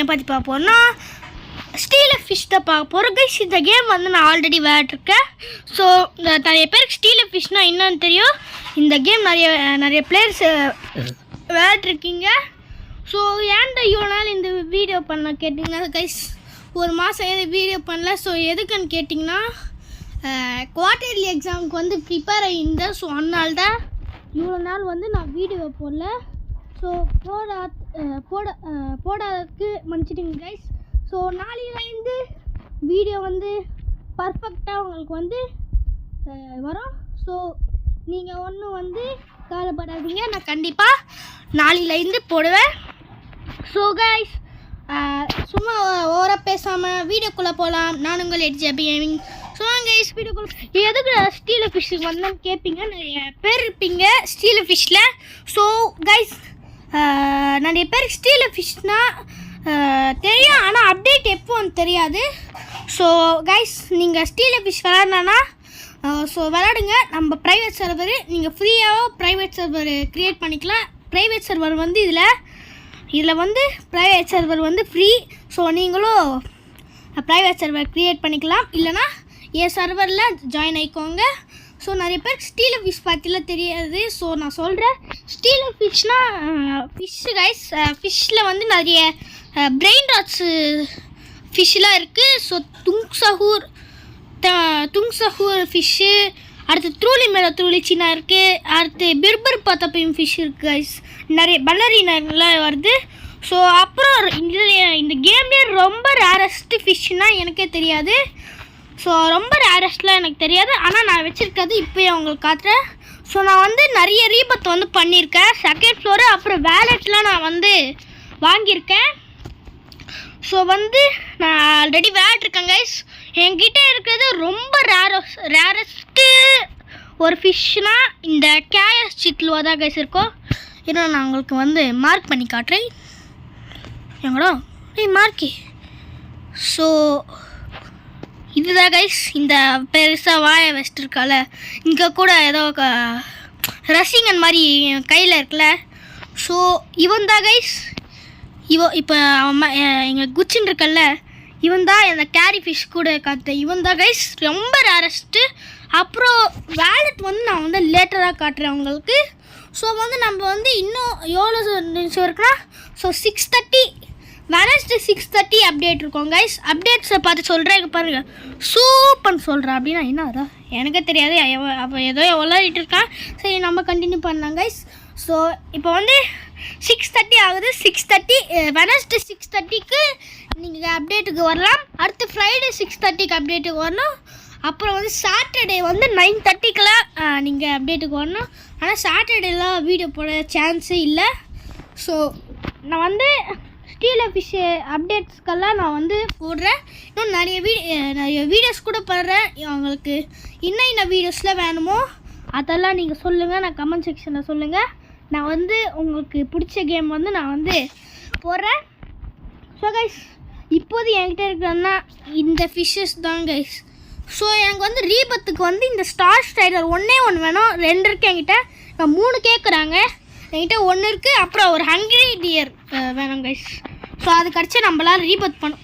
கேமை பற்றி பார்க்க போகிறோம்னா ஸ்டீல் ஃபிஷ் தான் பார்க்க போகிறோம் கைஸ். இந்த கேம் வந்து நான் ஆல்ரெடி விளையாட்ருக்கேன். ஸோ நிறைய பேருக்கு ஸ்டீல் ஃபிஷ்னால் என்னன்னு தெரியும். இந்த கேம் நிறைய பிளேயர்ஸ் விளையாட்ருக்கீங்க. ஸோ ஏன்டா இவ்வளோ நாள் இந்த வீடியோ பண்ண கேட்டிங்கன்னா கைஸ், ஒரு மாதம் எது வீடியோ பண்ணல. ஸோ எதுக்குன்னு கேட்டிங்கன்னா குவார்டர்லி எக்ஸாமுக்கு வந்து ப்ரிப்பேர் ஆகியிருந்தேன். ஸோ அதனால தான் இவ்வளோ நாள் வந்து நான் வீடியோ போடல. ஸோ போடாததுக்கு மன்னிச்சிடுங்க கைஸ். ஸோ நாளையிலேருந்து வீடியோ வந்து பர்ஃபெக்டாக உங்களுக்கு வந்து வரும். ஸோ நீங்கள் ஒன்றும் வந்து கவலைப்படாதீங்க, நான் கண்டிப்பாக நாளையிலேருந்து போடுவேன். ஸோ கைஸ் சும்மா ஓவராக பேசாமல் வீடியோக்குள்ளே போகலாம். நான் உங்கள் எட்ஜபி கேமிங். ஸோ கைஸ் வீடியோக்குள்ளே எதுக்கு ஸ்டீல் ஃபிஷ்ஷுக்கு வந்தால் கேட்பீங்க, நிறைய பேர் இருப்பீங்க ஸ்டீல் ஃபிஷ்ஷில். ஸோ கைஸ் நிறைய பேருக்கு ஸ்டீல் ஃபிஷ்னால் தெரியும், ஆனால் அப்டேட் எப்போன்னு தெரியாது. ஸோ கைஸ் நீங்கள் ஸ்டீல் ஃபிஷ் விளாட்னா ஸோ விளாடுங்க. நம்ம ப்ரைவேட் சர்வரு நீங்கள் ஃப்ரீயாக ப்ரைவேட் சர்வர் க்ரியேட் பண்ணிக்கலாம். ப்ரைவேட் சர்வர் வந்து இதில் வந்து ப்ரைவேட் சர்வர் வந்து ஃப்ரீ. ஸோ நீங்களும் ப்ரைவேட் சர்வர் க்ரியேட் பண்ணிக்கலாம், இல்லைனா என் சர்வரில் ஜாயின் ஆகிக்கோங்க. ஸோ நிறைய பேருக்கு ஸ்டீல் ஃபிஷ் பற்றிலாம் தெரியாது. ஸோ நான் சொல்கிறேன், ஸ்டீல் ஃபிஷ்னால் ஃபிஷ்ஷு கைஸ். ஃபிஷ்ஷில் வந்து நிறைய பிரெயின் ராட்ஸு ஃபிஷ்ஷெலாம் இருக்குது. ஸோ துங்சஹூர் ஃபிஷ்ஷு, அடுத்து த்ரூலி மேலே த்ரூலி சின்ன இருக்குது, அடுத்து பிர்பர் பார்த்தப்பையும் ஃபிஷ் இருக்குது கைஸ். நிறைய பல்லரினெலாம் வருது. ஸோ அப்புறம் இந்த கேம்லேயே ரொம்ப ரேரஸ்ட்டு ஃபிஷ்ஷுனால் எனக்கே தெரியாது. ஸோ ரொம்ப ரேரஸ்ட்லாம் எனக்கு தெரியாது, ஆனால் நான் வச்சுருக்கிறது இப்போயே உங்களுக்கு காட்டுறேன். ஸோ நான் வந்து நிறைய ரீபத் வந்து பண்ணியிருக்கேன். செகண்ட் ஃப்ளோரு அப்புறம் வேலெட்லாம் நான் வந்து வாங்கியிருக்கேன். ஸோ வந்து நான் ஆல்ரெடி விளையாட்ருக்கேன் கைஸ். என்கிட்ட இருக்கிறது ரொம்ப ரேரஸ்ட்டு ஒரு ஃபிஷ்னால் இந்த கேஎஸ் சிட்லுவா தான் கைஸ் இருக்கும். ஏன்னா நான் உங்களுக்கு வந்து மார்க் பண்ணி காட்டுறேன். எங்கடா மார்க்கி. ஸோ இதுதான் கைஸ், இந்த பெருசாக வாயை வச்சுட்டு இருக்கால, இங்கே கூட ஏதோ ரசிங்கன் மாதிரி கையில் இருக்குல்ல. ஸோ இவன் தான் கைஸ். இப்போ எங்கள் குச்சின் இருக்கல்ல, இவன் தான் இந்த கேரி ஃபிஷ் கூட காட்டுறேன். இவன் தான் கைஸ் ரொம்ப ரேரஸ்ட்டு. அப்புறம் வேலெட் வந்து நான் வந்து லேட்டராக காட்டுறேன் உங்களுக்கு. ஸோ வந்து நம்ம வந்து இன்னும் எவ்வளோ நிமிஷம் இருக்குன்னா, ஸோ 6:30 வெனஸ்டே 6:30 அப்டேட் இருக்கும் கைஸ். அப்டேட்ஸை பார்த்து சொல்கிறேன். இங்கே பாருங்கள், சூப்பர்னு சொல்கிறேன். அப்படின்னா என்ன அதா எனக்கே தெரியாது, அப்போ ஏதோ விளையாடிட்டு இருக்கான். சரி நம்ம கண்டினியூ பண்ணலாம் கைஸ். ஸோ இப்போ வந்து 6:30 ஆகுது. 6:30 வெனஸ்டே 6:30க்கு நீங்கள் அப்டேட்டுக்கு வரலாம். அடுத்து ஃப்ரைடே 6:30க்கு அப்டேட்டுக்கு வரணும். அப்புறம் வந்து சாட்டர்டே வந்து 9:30க்கெலாம் நீங்கள் அப்டேட்டுக்கு வரணும். ஆனால் சாட்டர்டேலாம் வீடியோ போட சான்ஸே இல்லை. ஸோ நான் வந்து ஸ்டீல் ஃபிஷ் அப்டேட்ஸ்க்கெல்லாம் நான் வந்து போடுறேன். இன்னும் நிறைய வீடியோஸ் கூட போடுறேன். உங்களுக்கு இன்னும் வீடியோஸில் வேணுமோ அதெல்லாம் நீங்கள் சொல்லுங்கள், நான் கமெண்ட் செக்ஷனில் சொல்லுங்கள். நான் வந்து உங்களுக்கு பிடிச்ச கேம் வந்து நான் வந்து போடுறேன். ஸோ கைஸ் இப்போது என்கிட்ட இருக்கிறதுனா இந்த ஃபிஷ்ஷஸ் தான் கைஸ். ஸோ எனக்கு வந்து ரீபத்துக்கு வந்து இந்த ஸ்டார் ஸ்டைலர் ஒன்றே வேணும். 2 இருக்குது என்கிட்ட. நான் 3 கேட்குறாங்க, என்கிட்ட 1 இருக்குது. அப்புறம் ஒரு ஹங்கிரி டியர் வேணும் கைஸ். ஸோ அது கிடச்சி நம்மளால் ரீபத் பண்ணும்.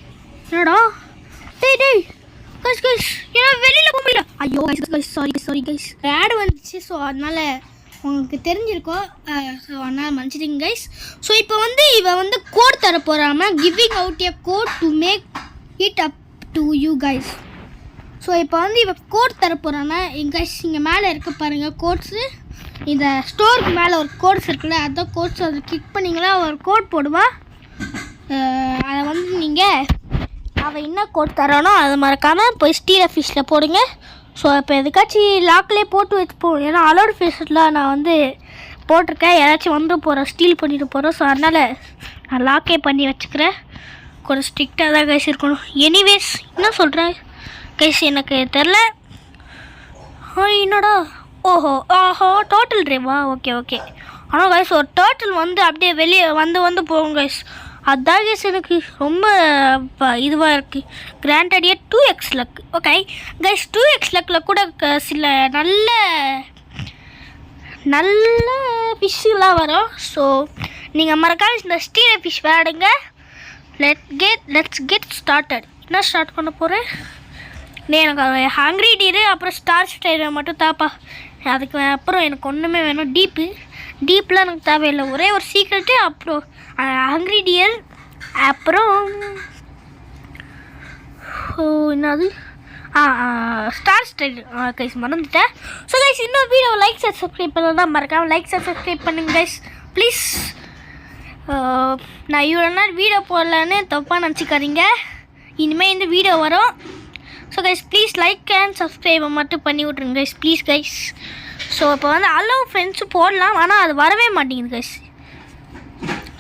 என்னடா டேய் கைஸ் ஏன்னா வெளியில் போக முடியல. ஐயோ கைஸ் சாரி கைஸ், ஆட் வந்துச்சு. ஸோ அதனால் உங்களுக்கு தெரிஞ்சிருக்கோம். ஸோ அதனால் மன்னிச்சிடுங்க கைஸ். ஸோ இப்போ வந்து இவன் வந்து கோட் தர போகிறாமல் giving out a code to make it up to you guys. So இப்போ வந்து இவன் கோட் தர போகிறான்னா கைஸ், இங்கே மேலே இருக்க பாருங்கள் கோட்ஸு. இந்த ஸ்டோருக்கு மேலே ஒரு கோட்ஸ் இருக்குல்ல, அதுதான் கோட்ஸ். அதை கிளிக் பண்ணிங்களா ஒரு கோட் போடுவான். அதை வந்து நீங்கள் அவன் என்ன கோட் தரானோ அதை மறக்காமல் போய் ஸ்டீல் ஃபிஷ்ஷில் போடுங்க. ஸோ இப்போ எதுக்காச்சும் லாக்லேயே போட்டு வச்சுப்போம். ஏன்னா அலோட் ஃபிஷ்ஷில் நான் வந்து போட்டிருக்கேன், யாராச்சும் வந்து போகிறோம் ஸ்டீல் பண்ணிட்டு போகிறோம். ஸோ அதனால் நான் லாக்கே பண்ணி வச்சுக்கிறேன். கொஞ்சம் ஸ்ட்ரிக்டாக தான் கைஸ் இருக்கணும். எனிவேஸ் என்ன சொல்கிறேன் கைஸ், எனக்கு தெரில. என்னடா ஓஹோ டோட்டல் ட்ரைவா, ஓகே. ஆனால் கைஸ் ஒரு டோட்டல் வந்து அப்படியே வெளியே வந்து போகும் கைஸ். அதுதான் கைஸ் எனக்கு ரொம்ப இதுவாக இருக்குது. கிராண்டடியே 2x luck. Okay guys 2x லக்கில் கூட சில நல்ல ஃபிஷ்ஷுலாம் வரும். ஸோ நீங்கள் மறக்காம இந்த ஸ்டீல் ஃபிஷ் விளையாடுங்க. Let's get started. என்ன ஸ்டார்ட் பண்ண போகிறேன்? எனக்கு ஹங்க்ரி டீரு அப்புறம் ஸ்டார் ஸ்டைரை மட்டும் தாப்பா. அதுக்கு அப்புறம் எனக்கு ஒன்றுமே வேணும். டீப்லாம் எனக்கு தேவையில்லை. ஒரே ஒரு சீக்ரெட்டு, அப்புறம் ஹங்க்ரி டியர், அப்புறம் என்னது ஸ்டார் ஸ்டைல் கைஸ் மறந்துட்டேன். ஸோ கைஸ் இன்னும் வீடியோ லைக் அண்ட் சப்ஸ்கிரைப் பண்ணலாம் மறக்காமல் லைக் அண்ட் சப்ஸ்கிரைப் பண்ணுங்க கைஸ் ப்ளீஸ். நான் இவ்வளோ நாள் வீடியோ போடலான்னு தப்பாக நினச்சிக்காதீங்க. இனிமேல் இந்த வீடியோ வரும். So guys please like and subscribe மட்டும் பண்ணி விட்ருங்க கைஸ் ப்ளீஸ் கைஸ். ஸோ இப்போ வந்து அலோ ஃப்ரெண்ட்ஸும் போடலாம், ஆனால் அது வரவே மாட்டேங்குது கைஸ்.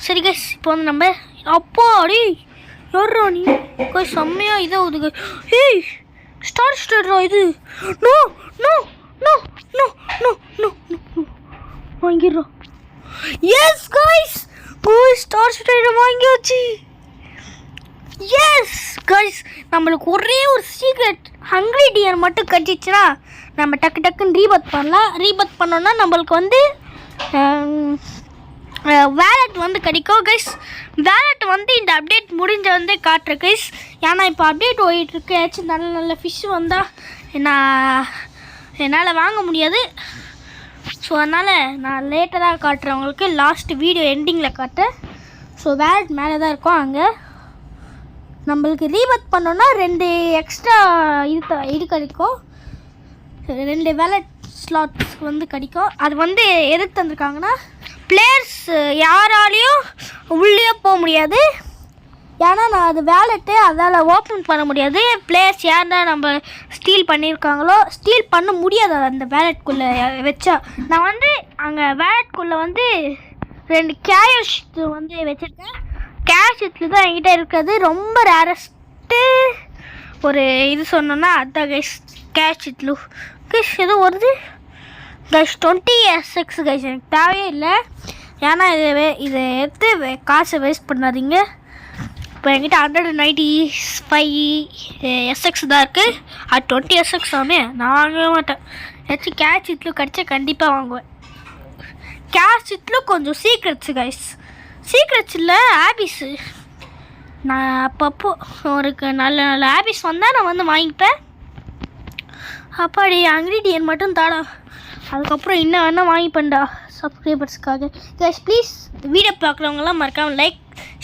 சரி கைஸ் இப்போ வந்து நம்ம அப்போ அடி யாரா நீ கைஸ் செம்மையாக இதாகுது கைஸ். ஏய் ஸ்டார் ஸ்டாரா இது? No no no no no no no வாங்கிடுறோம். எஸ் கைஸ் ஸ்டார் ஸ்டார் வாங்கியாச்சு. எஸ் கைஸ் நம்மளுக்கு ஒரே ஒரு சீக்ரெட் ஹங்க்ரி டியர் மட்டும் கட்டிச்சுன்னா நம்ம டக்கு டக்குன்னு ரீபத் பண்ணலாம். ரீபத் பண்ணோன்னா நம்மளுக்கு வந்து வேலட் வந்து கிடைக்கும் கைஸ். வேலட் வந்து இந்த அப்டேட் முடிஞ்ச வந்து காட்டுறேன் கைஸ். ஏன்னா இப்போ அப்டேட் ஓடிட்டுருக்கு. ஏதாச்சும் நல்ல நல்ல ஃபிஷ் வந்தால் என்னால் வாங்க முடியாது. ஸோ அதனால் நான் லேட்டராக காட்டுறேன் உங்களுக்கு. லாஸ்ட் வீடியோ எண்டிங்கில் காட்டுறேன். ஸோ வேலட் மேலே தான் இருக்கும். அங்கே நம்மளுக்கு ரீபத் பண்ணோன்னா 2 எக்ஸ்ட்ரா இது கிடைக்கும். 2 வேலட் ஸ்லாட்ஸ் வந்து கிடைக்கும். அது வந்து எதுக்கு தந்திருக்காங்கன்னா பிளேயர்ஸ் யாராலையும் உள்ளே போக முடியாது. ஏன்னா நான் அது வேலெட்டு அதால் ஓப்பன் பண்ண முடியாது. பிளேயர்ஸ் யார் தான் நம்ம ஸ்டீல் பண்ணியிருக்காங்களோ ஸ்டீல் பண்ண முடியாது அந்த வேலெட்குள்ளே வச்சா. நான் வந்து அங்கே வேலெட்குள்ளே வந்து 2 கேஷ் வந்து வச்சுருக்கேன். கேஷ் இட்லு தான் என்கிட்ட இருக்கிறது. ரொம்ப ரேரஸ்ட்டு ஒரு இது சொன்னோன்னா அதுதான் கைஸ் கேஷ் இட்லு. கைஸ் எதுவும் வருது கைஸ் 20 SX கைஸ் எனக்கு தேவையே இல்லை. ஏன்னா இதை எடுத்து காசை வேஸ்ட் பண்ணாதீங்க. இப்போ என்கிட்ட 195 SX தான் இருக்குது. அது 20 SX ஆமே நான் வாங்கவே மாட்டேன். ஏதாச்சும் கேஷ் இட்லு கிடச்சா கண்டிப்பாக வாங்குவேன். கேஷ் இட்லு கொஞ்சம் சீக்ரெட்ஸு கைஸ். சீக்ரெட்ஸ் இல்லை ஆபிஸு. நான் அப்பப்போ ஒரு நல்ல நல்ல ஆபிஸ் வந்தால் நான் வந்து வாங்கிப்பேன். அப்பாடி இன்க்ரீடியன்ட் மட்டும் தாடா. அதுக்கப்புறம் இன்னும் வேணால் வாங்கிப்பேன்டா சப்ஸ்கிரைபர்ஸ்க்காக. கைஸ் ப்ளீஸ் வீடியோ பார்க்குறவங்களாம் மறக்காமல் லைக்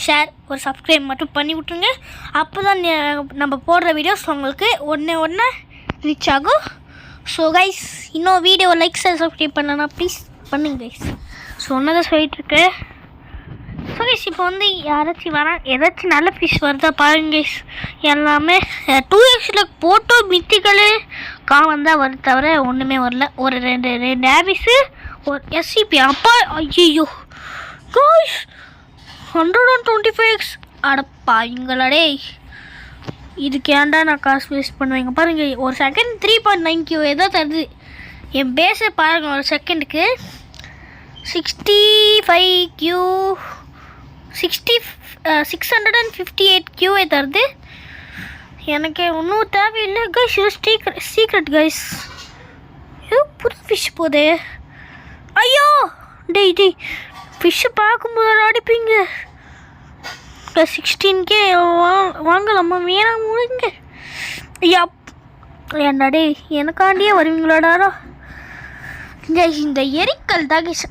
ஷேர் ஒரு சப்ஸ்கிரைப் மட்டும் பண்ணி விட்ருங்க. அப்போ தான் நம்ம போடுற வீடியோஸ் உங்களுக்கு ஒன்று ரீச் ஆகும். ஸோ கைஸ் இன்னும் வீடியோ லைக் ஷேர் சப்ஸ்கிரைப் பண்ணனா ப்ளீஸ் பண்ணுங்க கைஸ். ஸோ ஒன்றதான் சொல்லிகிட்ருக்கு. ஸோ கைஸ் இப்போ வந்து யாராச்சும் ஏதாச்சும் நல்ல ஃபிஷ் வருதா பாருங்க கைஸ். எல்லாமே 2Xல போட்டோ மித்திகளு காமன் தான் வருது தவிர ஒன்றுமே வரல. ஒரு 2 ஆபிஸு ஒரு SCP. அப்பா ஐயோ கைஸ் 125X அடப்பா இங்களடே. இதுக்கு ஏன்டா நான் காசு வேஸ்ட் பண்ணுவேங்க பாருங்க. ஒரு செகண்ட் 3.9 Q ஏதோ தருது. என் பேஸை பாருங்கள். ஒரு செகண்டுக்கு 65 Q 658 Qவே தருது. எனக்கு ஒன்றும் தேவையில்லை கைஸ். இது சீக்ரெட் கைஸ். ஏதோ புது ஃபிஷ் போதே. ஐயோ டேய் ஃபிஷ்ஷு பார்க்கும்போது அடிப்பீங்க. 16K வாங்கலாமா? வேணாம் முடிங்க. ஐயா ஏன்டா டே எனக்காண்டியே வருவீங்களாடாரா கைஸ். இந்த எரிக்கல் தான் கைஸ்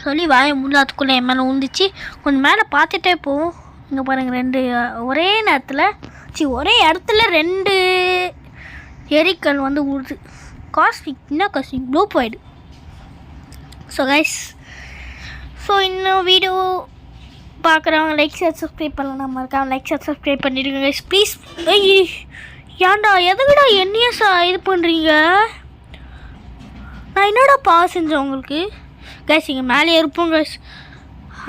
சொல்லி வாய முடியாதுக்குள்ளே என் மேலே ஊந்துச்சு. கொஞ்சம் மேலே பார்த்துட்டே போவோம். இங்கே பாருங்கள் 2 ஒரே நேரத்தில் ஒரே இடத்துல 2 எரிக்கல் வந்து ஊடுது. காஸ்மிக் என்ன cosmic blue boiled. So guys இன்னும் வீடியோ பார்க்குறவங்க லைக் ஷேர் சப்ஸ்கிரைப் பண்ணலாம் மறக்காம லைக் ஷேர் சப்ஸ்கிரைப் பண்ணிடுங்க கைஸ் ப்ளீஸ். ஏன்டா எதுக்குடா என்னையே இது பண்ணுறீங்க? நான் என்னடா செஞ்சேன் உங்களுக்கு கைஸ்? இங்கே மேலே இருப்போம் கைஸ்.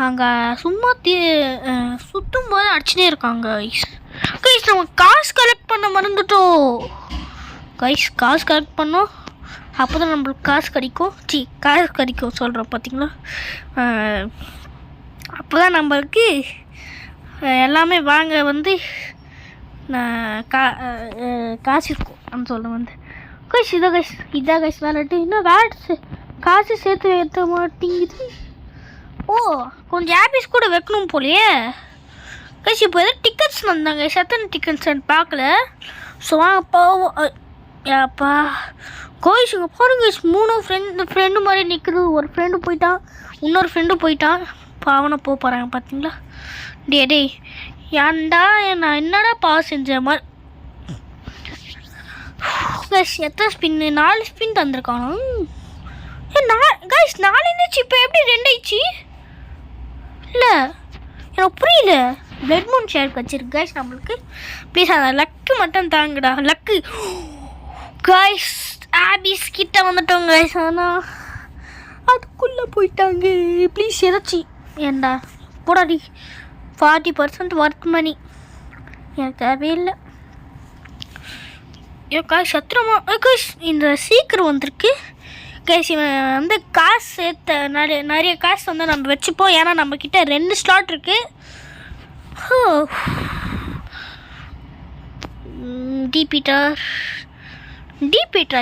அங்கே சும்மா சுற்றும் போது அடிச்சுட்டே இருக்காங்க கைஸ். கைஸ் நம்ம காசு கலெக்ட் பண்ண மறந்துட்டோம் கைஸ். காசு கலெக்ட் பண்ணோம் அப்போ தான் நம்மளுக்கு காசு கிடைக்கும் சொல்கிறோம் பார்த்தீங்களா? அப்போ தான் நம்மளுக்கு எல்லாமே வாங்க வந்து காசு இருக்கும் அப்படின்னு சொல்கிறேன் வந்து கைஸ். இதான் கைஸ் வேலட்டு. இன்னும் வேலட் காசு சேர்த்து வைக்க மாட்டேங்குது. ஓ கொஞ்சம் ஆபிஸ் கூட வைக்கணும் போலையே. கைஸ் இப்போ எதாவது டிக்கெட்ஸ் வந்தாங்க, எத்தனை டிக்கெட்ஸ் பார்க்கல. ஸோ வாங்க போவோம். அப்பா கோயிஸ் இங்கே பாருங்க, 3 ஃப்ரெண்டு மாதிரி நிற்குது. ஒரு ஃப்ரெண்டு போயிட்டான், இன்னொரு ஃப்ரெண்டு போயிட்டான். பாவனை போகிறாங்க பார்த்தீங்களா. டே ஏன்டா நான் என்னடா செஞ்ச மாதிரி. கைஸ் எத்தனை ஸ்பின்னு? 4 ஸ்பின் தந்திருக்கானோ. கைஸ் 4 இருந்துச்சு, இப்போ எப்படி 2 ஆயிடுச்சு? இல்லை எனக்கு புரியல. பிளட் மூன் ஷேர் வச்சிருக்கு கைஸ் நம்மளுக்கு. ப்ளீஸ் அந்த லக்கு மட்டும் தாங்கடா. லக்கு கைஸ் ஆபிஸ் கிட்ட வந்துட்டோம் கைஸ். ஆனால் அதுக்குள்ளே போயிட்டாங்க. ப்ளீஸ் ஏதாச்சி ஏண்டா போடாடி. 40% ஒர்க் மணி எனக்கு தேவையில்லை. கைஸ் சத்திரமா கைஸ் இந்த சீக்கிரம் வந்திருக்கு கைஸ். இவன் வந்து காசு சேர்த்த நிறைய காசு வந்து நம்ம வச்சுப்போம். ஏன்னா நம்மக்கிட்ட 2 ஸ்லாட் இருக்குது. டீபீட்டர்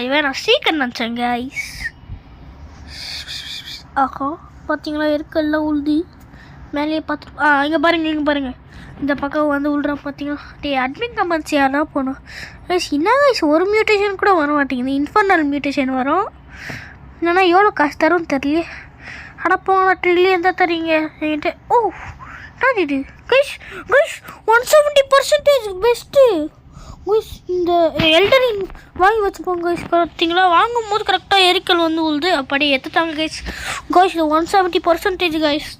இவன் நான் சீக்கிரம் நினச்சேன் கைஸ். ஆஹா பார்த்தீங்களா இருக்கல்ல உழுதி மேலேயே பார்த்து. இங்கே பாருங்கள் இந்த பக்கம் வந்து உள்றா பார்த்தீங்களா. அட்மின் கமெண்ட்ஸ் யாரா போனோம் கைஸ். என்ன கைஸ் ஒரு மியூட்டேஷன் கூட வர மாட்டேங்குது. இன்ஃபர்னல் மியூட்டேஷன் வரும். இல்லைன்னா எவ்வளோ காசு தரும்னு தெரியல. அடப்போன ட்ரில்லியன் தான் தரீங்க என்கிட்ட. ஓ நான் இது கைஸ் 170% பெஸ்ட்டு கைஸ். இந்த எல்டரின் வாங்கி வச்சுப்போங்க கைஸ். பார்த்தீங்களா வாங்கும் போது கரெக்டாக எரிக்கல் வந்து உழுது அப்படியே எடுத்துட்டாங்க கைஸ். இது 170% கைஸ்.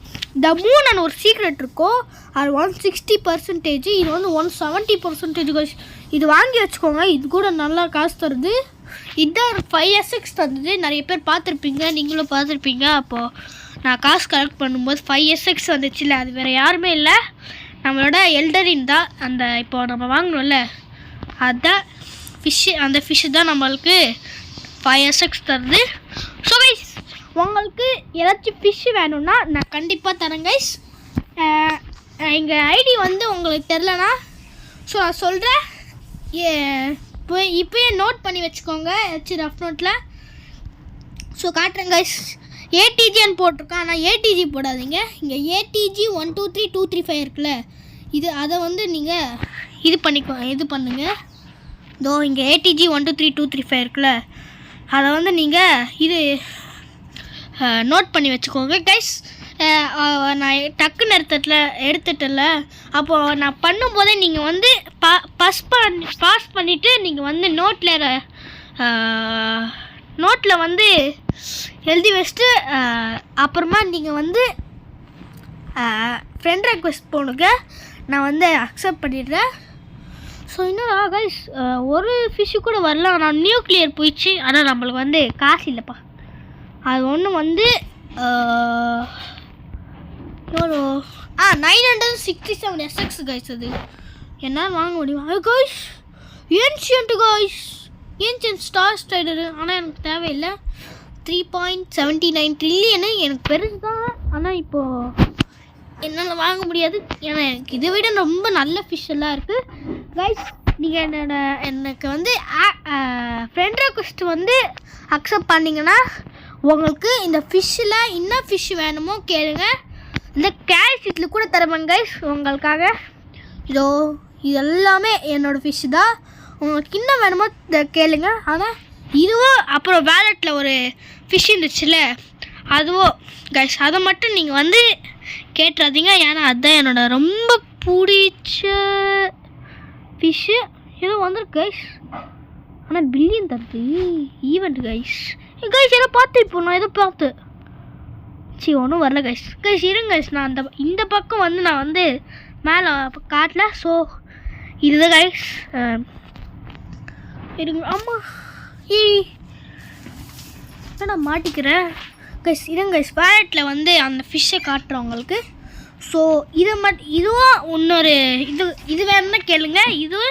த மூணு ஒரு சீக்ரெட் இருக்கும், அது 160%. இது வந்து 170% கைஸ். இது வாங்கி வச்சுக்கோங்க, இது கூட நல்லா காசு தருது. இதுதான் 5SX தந்தது. நிறைய பேர் பார்த்துருப்பீங்க, நீங்களும் பார்த்துருப்பீங்க. அப்போது நான் காசு கலெக்ட் பண்ணும்போது 5SX வந்துச்சுல்ல, அது வேறு யாருமே இல்லை, நம்மளோட எல்டரின் தான். அந்த இப்போ நம்ம வாங்கணும்ல அதுதான் ஃபிஷ்ஷு. அந்த ஃபிஷ்ஷு தான் நம்மளுக்கு 5SX தருது. ஸோ கைஸ் உங்களுக்கு ஏதாச்சும் ஃபிஷ்ஷு வேணும்னா நான் கண்டிப்பாக தரேன் கைஸ். எங்கள் ஐடி வந்து உங்களுக்கு தெரிலனா ஸோ நான் சொல்கிறேன். இப்போயே நோட் பண்ணி வச்சுக்கோங்க ஏதாச்சும் ரஃப் நோட்டில். ஸோ காட்டுறேன் கைஸ். ஏடிஜின்னு போட்டிருக்கான், ஆனால் ஏடிஜி போடாதீங்க. இங்கே ஏடிஜி 123235 இருக்குல்ல, அதை வந்து நீங்கள் இது பண்ணுங்கள். இதோ இங்கே ஏடிஜி 123235 இருக்குல்ல, அதை வந்து நீங்கள் நோட் பண்ணி வச்சுக்கோங்க கைஸ். நான் டக்குன்னு எடுத்துட்டல, அப்போது நான் பண்ணும்போதே நீங்கள் வந்து பாஸ் பண்ணிவிட்டு நீங்கள் வந்து நோட்டில் வந்து எழுதி வச்சுட்டு அப்புறமா நீங்கள் வந்து ஃப்ரெண்ட் ரெக்வெஸ்ட் போனுங்க, நான் வந்து அக்செப்ட் பண்ணிடுறேன். ஸோ என்னடா கைஸ் ஒரு ஃபிஷ்ஷு கூட வரல, நான் நியூக்ளியர் போயிடுச்சு. ஆனால் நம்மளுக்கு வந்து காசு இல்லைப்பா. அது ஒன்று வந்து எவ்வளோ 967 SX கைஸ். அது என்ன வாங்க முடியும் கைஸ். ஏன்ஷியன்ட் ஸ்டார் ஸ்ட்ரைடரு, ஆனால் எனக்கு தேவையில்லை. 3.79 ட்ரில்லியனு எனக்கு பெருசு தான், ஆனால் இப்போது என்னால் வாங்க முடியாது. ஏன்னா எனக்கு இதை விட ரொம்ப நல்ல ஃபிஷ் எல்லாம் இருக்குது கைஸ். நீங்கள் எனக்கு வந்து ஃப்ரெண்ட் ரெக்வெஸ்ட் வந்து அக்செப்ட் பண்ணிங்கன்னா உங்களுக்கு இந்த ஃபிஷ்ஷில் என்ன ஃபிஷ் வேணுமோ கேளுங்க, இந்த கேல்ஷீட்டில் கூட தருவாங்க கைஸ் உங்களுக்காக. இது எல்லாமே என்னோடய ஃபிஷ்ஷு தான். உங்களுக்கு என்ன வேணுமோ கேளுங்க. ஆனால் இதுவும் அப்புறம் வேலெட்டில் ஒரு ஃபிஷ் இருந்துச்சுல்ல, அதுவும் கைஸ் அதை மட்டும் நீங்கள் வந்து கேட்டுறாதீங்க. ஏன்னா அதுதான் என்னோட ரொம்ப பிடிச்ச ஃபிஷ்ஷு. ஏதோ வந்துருக்கு கைஸ், ஆனால் பில்லியன் தருது ஈவெண்ட் கைஸ். கைஸ் ஏதோ பார்த்து இப்போ நான் ஏதோ பார்த்து ஒன்றும் வரல கைஸ். இருங்க கைஸ், நான் இந்த பக்கம் வந்து நான் வந்து மேலே காட்டல. ஸோ இதுதான் கைஸ் இருங்க. ஆமாம் நான் மாட்டிக்கிறேன் கைஸ். இருங்க கைஸ், வேலெட்டில் வந்து அந்த ஃபிஷ்ஷை காட்டுறேன் உங்களுக்கு. ஸோ இதுவும் இன்னொரு இது வேணும்னா கேளுங்க. இது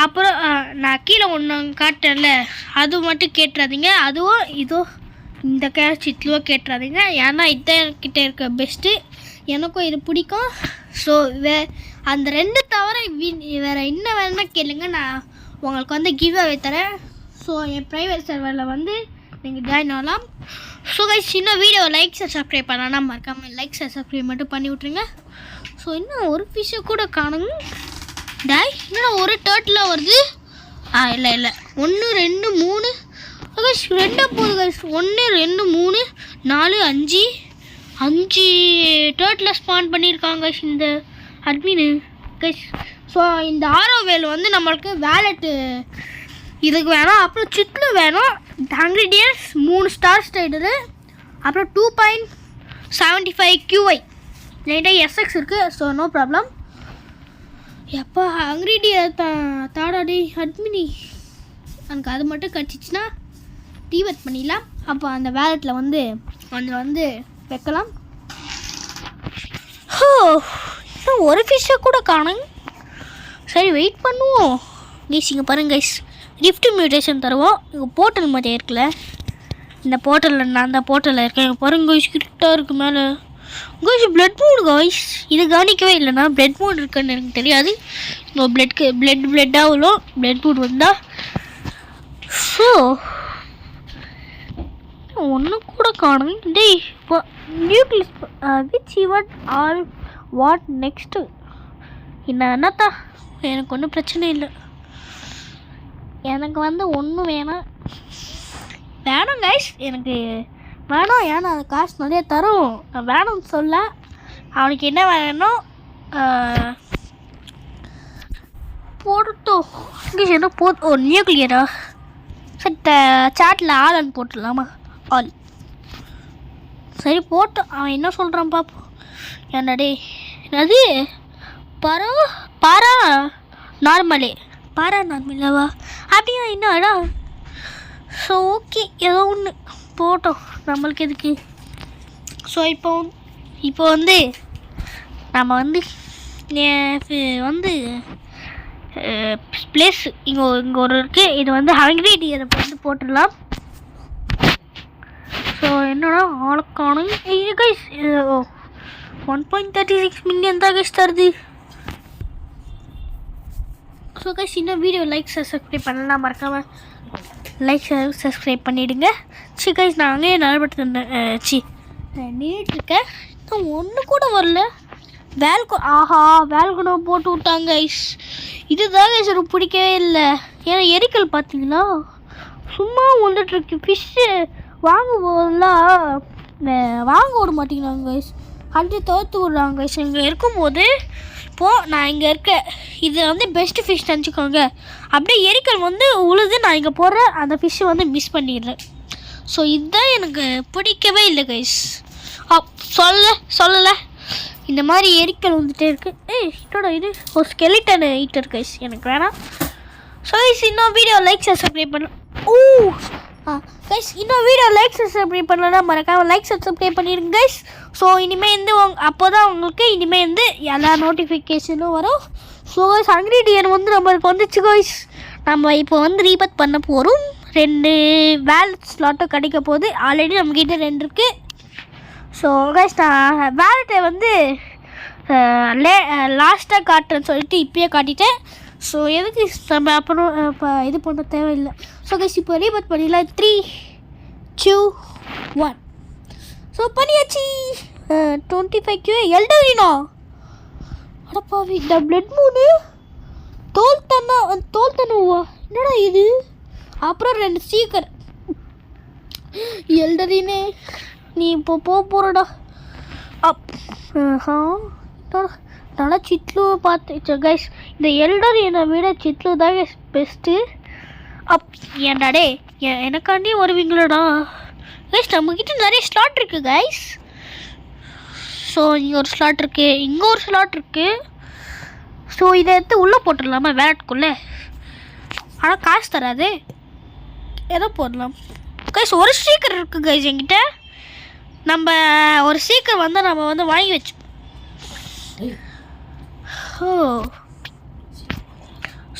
அப்புறம் நான் கீழே ஒன்று காட்டேன்ல, அது மட்டும் கேட்டுறாதீங்க. அதுவும் இதுவும் இந்த கேட்சிட்லோ கேட்டுறாதீங்க. ஏன்னா இதுதான் என்கிட்ட இருக்க பெஸ்ட்டு, எனக்கும் இது பிடிக்கும். ஸோ அந்த 2 தவிர வேறு என்ன வேணும்னா கேளுங்க, நான் உங்களுக்கு வந்து கிவ் அவே தரேன். ஸோ என் ப்ரைவேட் சர்வரில் வந்து நீங்கள் ஜாயின் ஆகலாம். ஸோ கைஸ், சின்ன வீடியோ லைக்ஸ் சப்ஸ்கிரைப் பண்ணலாம், மறக்காமல் லைக்ஸ் சப்ஸ்கிரைப் மட்டும் பண்ணி விட்ருங்க. ஸோ ஸோ இன்னும் ஒரு ஃபிஷ்ஷை கூட காணுங்க டாய். இன்னும் ஒரு டர்ட்டில் வருது. இல்லை 1 2 3 கைஸ் 2 போகுது கைஸ். 1 2 3 4 5 டர்ட்டில் ஸ்பான் பண்ணியிருக்காங்க கைஸ் இந்த அட்மின் கைஸ். ஸோ இந்த ஆரோ வேல் வந்து நம்மளுக்கு வேலெட்டு இதுக்கு வேணும். அப்புறம் சிட்லு வேணும். ஹங்கிரிடியன்ஸ் 3 ஸ்டார் ஸ்டைடரு. அப்புறம் 2.75 QI லைட்டாக SX இருக்குது. So no problem. எப்போ ஹங்கிரிடியர் தாடாடி அட்மினி எனக்கு அது மட்டும் கிடச்சிச்சின்னா டீவெட் பண்ணிடலாம். அப்போ அந்த வேலெட்டில் வந்து அதில் வந்து வைக்கலாம். இன்னும் ஒரு ஃபிஷ்ஷை கூட காணுங்க. சரி வெயிட் பண்ணுவோம் கைஸ். இங்கே பாருங்க கைஸ், ரிஃப்ட் மியூட்டேஷன் தருவோம். இங்கே போர்ட்டல் மாதிரி இருக்குல்ல, இந்த போர்ட்டலில் நான் அந்த போர்ட்டலில் இருக்கேன். இங்கே பாருங்க கைஸ், கிரிட்டாக இருக்குது மேலே கைஸ். பிளட் மூட் கைஸ், இது கவனிக்கவே இல்லைண்ணா. பிளட் மூட் இருக்குன்னு எனக்கு தெரியாது. இங்கே பிளட்டாக வரும் பிளட் மூட் வந்தால். ஸோ ஒன்று கூட காணும் டேய். Nucleus which event all what next என்னத்தா எனக்கு ஒன்றும் பிரச்சனை இல்லை. எனக்கு வந்து ஒன்றும் வேணும் கைஸ். எனக்கு வேணும். ஏன்னா அது காசு நிறைய தரும். நான் வேணும்னு சொல்ல. அவனுக்கு என்ன வேணும் போட்டோம் என்ன ஓ நியூக்ளியரா? சரி சாட்டில் ஆல்னு போட்டுடலாமா? ஆல் சரி போட்டோம். அவன் என்ன சொல்கிறான் பார்ப்போம். என்னடே அது பாரா நார்மலாவா அப்படியா? என்னடா? ஸோ ஓகே ஏதோ ஒன்று போட்டோம் நம்மளுக்கு எதுக்கு. ஸோ இப்போ வந்து நம்ம வந்து பிளேஸ் இங்கே ஒரு இருக்குது. இது வந்து ஹங்கிரிடியரை வந்து போட்டுடலாம். ஸோ என்னடா ஆளுக்கான இது கைஸ் 1.36 மில்லியன் தான் கைஸ் தருது. ஸோ கைஸ் இன்னும் வீடியோ லைக் சப்ஸ்கிரைப் பண்ணலாம், மறக்காமல் லைக் சப்ஸ்கிரைப் பண்ணிவிடுங்க. சி கைஸ் நான் அங்கேயே நடப்பட்டு நின்றுட்டுருக்கேன். இன்னும் ஒன்று கூட வரல. வேல்கனோ போட்டு விட்டாங்க கைஸ். இதுதான் கைஸ் எனக்கு பிடிக்கவே இல்லை. ஏன்னா எரிக்கல் பார்த்தீங்களா சும்மா வந்துட்டுருக்கு. ஃபிஷ்ஷு வாங்க போதெல்லாம் வாங்க விட மாட்டேங்கிறாங்க கைஸ். அள்ளி தோற்று விட்றாங்க கைஸ். இங்கே இருக்கும்போது இப்போது நான் இங்கே இருக்கேன். இது வந்து பெஸ்ட்டு ஃபிஷ் நினச்சிக்கோங்க. அப்படியே எரிக்கல் வந்து உழுது நான் இங்கே போடுற அந்த ஃபிஷ்ஷை வந்து மிஸ் பண்ணிடுறேன். ஸோ இதுதான் எனக்கு பிடிக்கவே இல்லை கைஸ். சொல்லலை இந்த மாதிரி எரிக்கல் வந்துட்டே இருக்குது. இதோட இது ஒரு ஸ்கெலிட்டன் ஈட்டர் கைஸ் எனக்கு வேணாம். ஸோ கைஸ் இன்னும் வீடியோ லைக் சப்ஸ்கிரைப் பண்ணலாம். கைஸ் இன்னும் வீடியோ லைக் சப்ஸ்கிரைப் பண்ணலாம், மறக்காமல் லைக் சப்ஸ்கிரைப் பண்ணிடுங்க கைஸ். ஸோ இனிமேல் அப்போ தான் உங்களுக்கு இனிமேல் எல்லா நோட்டிஃபிகேஷனும் வரும். ஸோ கைஸ் ஹங்கிரிடியர் வந்து நம்மளுக்கு வந்துச்சு கைஸ். நம்ம இப்போ வந்து ரீபத் பண்ண போகிறோம். 2 வேலட் ஸ்லாட்டும் கிடைக்க போகுது. ஆல்ரெடி நம்மக்கிட்ட 2 இருக்குது. ஸோ கைஸ் நான் வேலட்டை வந்து லாஸ்ட்டாக காட்டுறேன்னு சொல்லிட்டு இப்போயே காட்டிட்டேன். ஸோ எதுக்கு நம்ம அப்புறம் இப்போ இது பண்ண தேவையில்லை. ஸோ கைஸ் இப்போ ரீபத் பண்ணிடலாம். 3 2 1 ஸோ பண்ணியாச்சு. 25 QA எல்டரினோ அடப்பாவி. இந்த பிளட் மூணு தோல் தண்ணுவா என்னடா இது? அப்புறம் 2 ஸ்டீக்கர். எல்டரினே நீ இப்போ போகிறடா. நல்லா சிட்லு பார்த்து கைஸ். இந்த எல்டர் என்னை விட சிட்லு தான் பெஸ்ட்டு. ஏன்டாடே எனக்காண்டி வருவீங்களடா கைஸ். நம்மக்கிட்ட நிறைய ஸ்லாட் இருக்குது கைஸ். ஸோ இங்கே ஒரு ஸ்லாட் இருக்குது, இங்கே ஒரு ஸ்லாட் இருக்குது. ஸோ இதை எடுத்து உள்ளே போட்டுடலாமா வேலட்குள்ளே? ஆனால் காசு தராது. எதோ போடலாம் கைஸ். ஒரு ஸ்டீக்கர் இருக்குது கைஸ் என்கிட்ட. நம்ம ஒரு ஸ்டீக்கர் வந்து நம்ம வந்து வாங்கி வச்சோம்.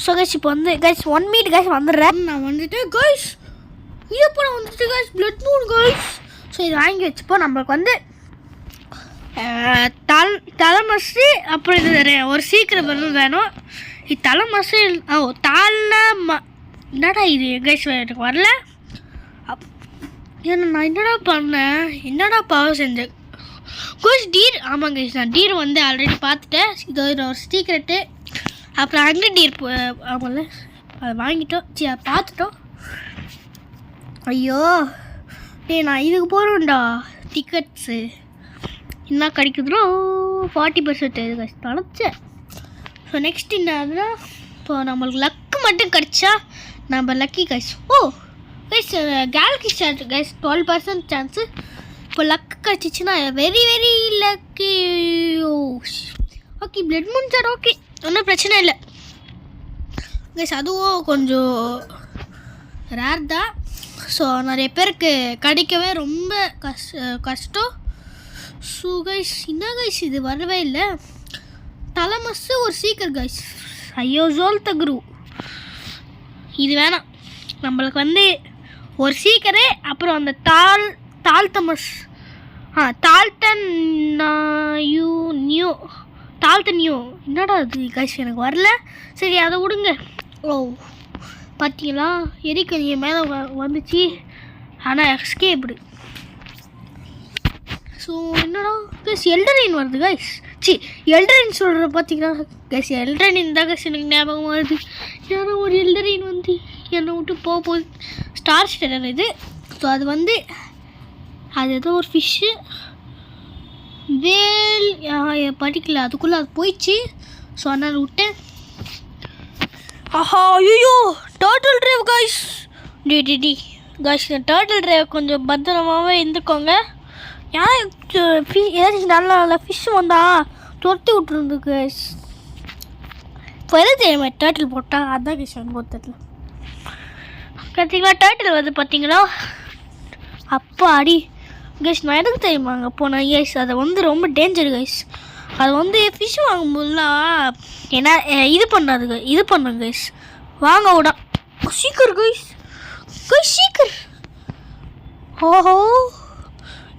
ஸோ கைஸ் இப்போ வந்து கைஸ் 1 மினிட் கைஸ் வந்துடுறேன். நான் வந்துட்டு கைஸ் இது போல வந்துட்டு guys blood Moon guys. So இது வாங்கி வச்சுப்போம். நம்மளுக்கு வந்து தலைமசி அப்புறம் இது ஒரு சீக்கிரம் வேணும். இது தலைமசி என்னடா இது கைஸ் எனக்கு வரல. நான் என்னடா பண்ணேன்? என்னடா பாவம் செஞ்சேன்? கோஸ் டீர் ஆமாங்க நான் டீர் வந்து ஆல்ரெடி பார்த்துட்டேன். இது ஒரு சீக்ரெட்டு. அப்புறம் அங்கே டீர் ஆமாம்ல அதை வாங்கிட்டோம். சரி அதை பார்த்துட்டோம். ஐயோ நான் இதுக்கு போகிறோம்டா. டிக்கெட்ஸு என்ன கிடைக்குதுனோ 40% நினச்சேன். ஸோ நெக்ஸ்ட் என்னதுன்னா இப்போ நம்மளுக்கு லக்கு மட்டும் கிடச்சா நம்ம lucky guys. Oh guys galaxy star guys 12% chance. இப்போ லக்கு கிடச்சிச்சின்னா very very lucky. Oh okay blood moon sir okay ஒன்றும் பிரச்சனை இல்லை கைஸ். அதுவும் கொஞ்சம் ரேர் தான். ஸோ நிறைய பேருக்கு கிடைக்கவே ரொம்ப கஷ்டம். ஸோ கைஸ் என்ன கைஸ் இது வரவே இல்லை. தலைமஸ்ஸு ஒரு சீக்கர் கைஸ். ஐயோ ஜோல் தகுரு இது வேணாம். நம்மளுக்கு வந்து ஒரு சீக்கரு அப்புறம் அந்த தாழ்த்தமஸ் தாழ்த்தன் நியூ என்னடா அது கைஸ் எனக்கு வரல. சரி அதை விடுங்க. ஓ பார்த்தீங்களா எரிக்கல்லிய மேலே வந்துச்சு. ஆனால் எஸ்கேப்டு. ஸோ என்னடா கைஸ் எல்டரின் வருது கைஸ். எல்டரின் சொல்கிற பார்த்தீங்கன்னா கைஸ் எல்டரின் தான் கைஸ் எனக்கு ஞாபகம் வருது. ஏன்னா ஒரு எல்டரின் வந்து என்னை விட்டு போகுது. ஸ்டார் ஸ்டேட்டர் இது. ஸோ அது வந்து அது ஏதோ ஒரு ஃபிஷ்ஷு வேல் படிக்கல அதுக்குள்ளே அது போயிடுச்சு. ஸோ அதனால் விட்டேன். ஆஹா ஐயோ டர்ட்டில் ட்ரைவ் கைஸ். டி கைஸ் இந்த டர்ட்டில் ட்ரைவ் கொஞ்சம் பத்திரமாகவே இருந்துக்கோங்க. ஏதாச்சும் நல்ல நல்ல ஃபிஷ் வந்தால் தொட்டி விட்டுருந்து கைஸ். இப்போ எது தெரியுமா டர்ட்டில் போட்டால் அதுதான் கைஸ் எனக்கு தெரியல. பார்த்தீங்களா டர்ட்டில் வந்து பார்த்தீங்களா அப்பா அடி கைஸ். நான் எதுக்கு தெரியுமாங்க போனேன் கைஸ். அதை வந்து ரொம்ப டேஞ்சர் கைஸ். அது வந்து ஃபிஷ் வாங்கும்போதுலாம் ஏன்னா இது பண்ணுங்க கைஸ். வாங்க விடா சீக்கிரம் கைஸ் சீக்கிரம். ஓஹோ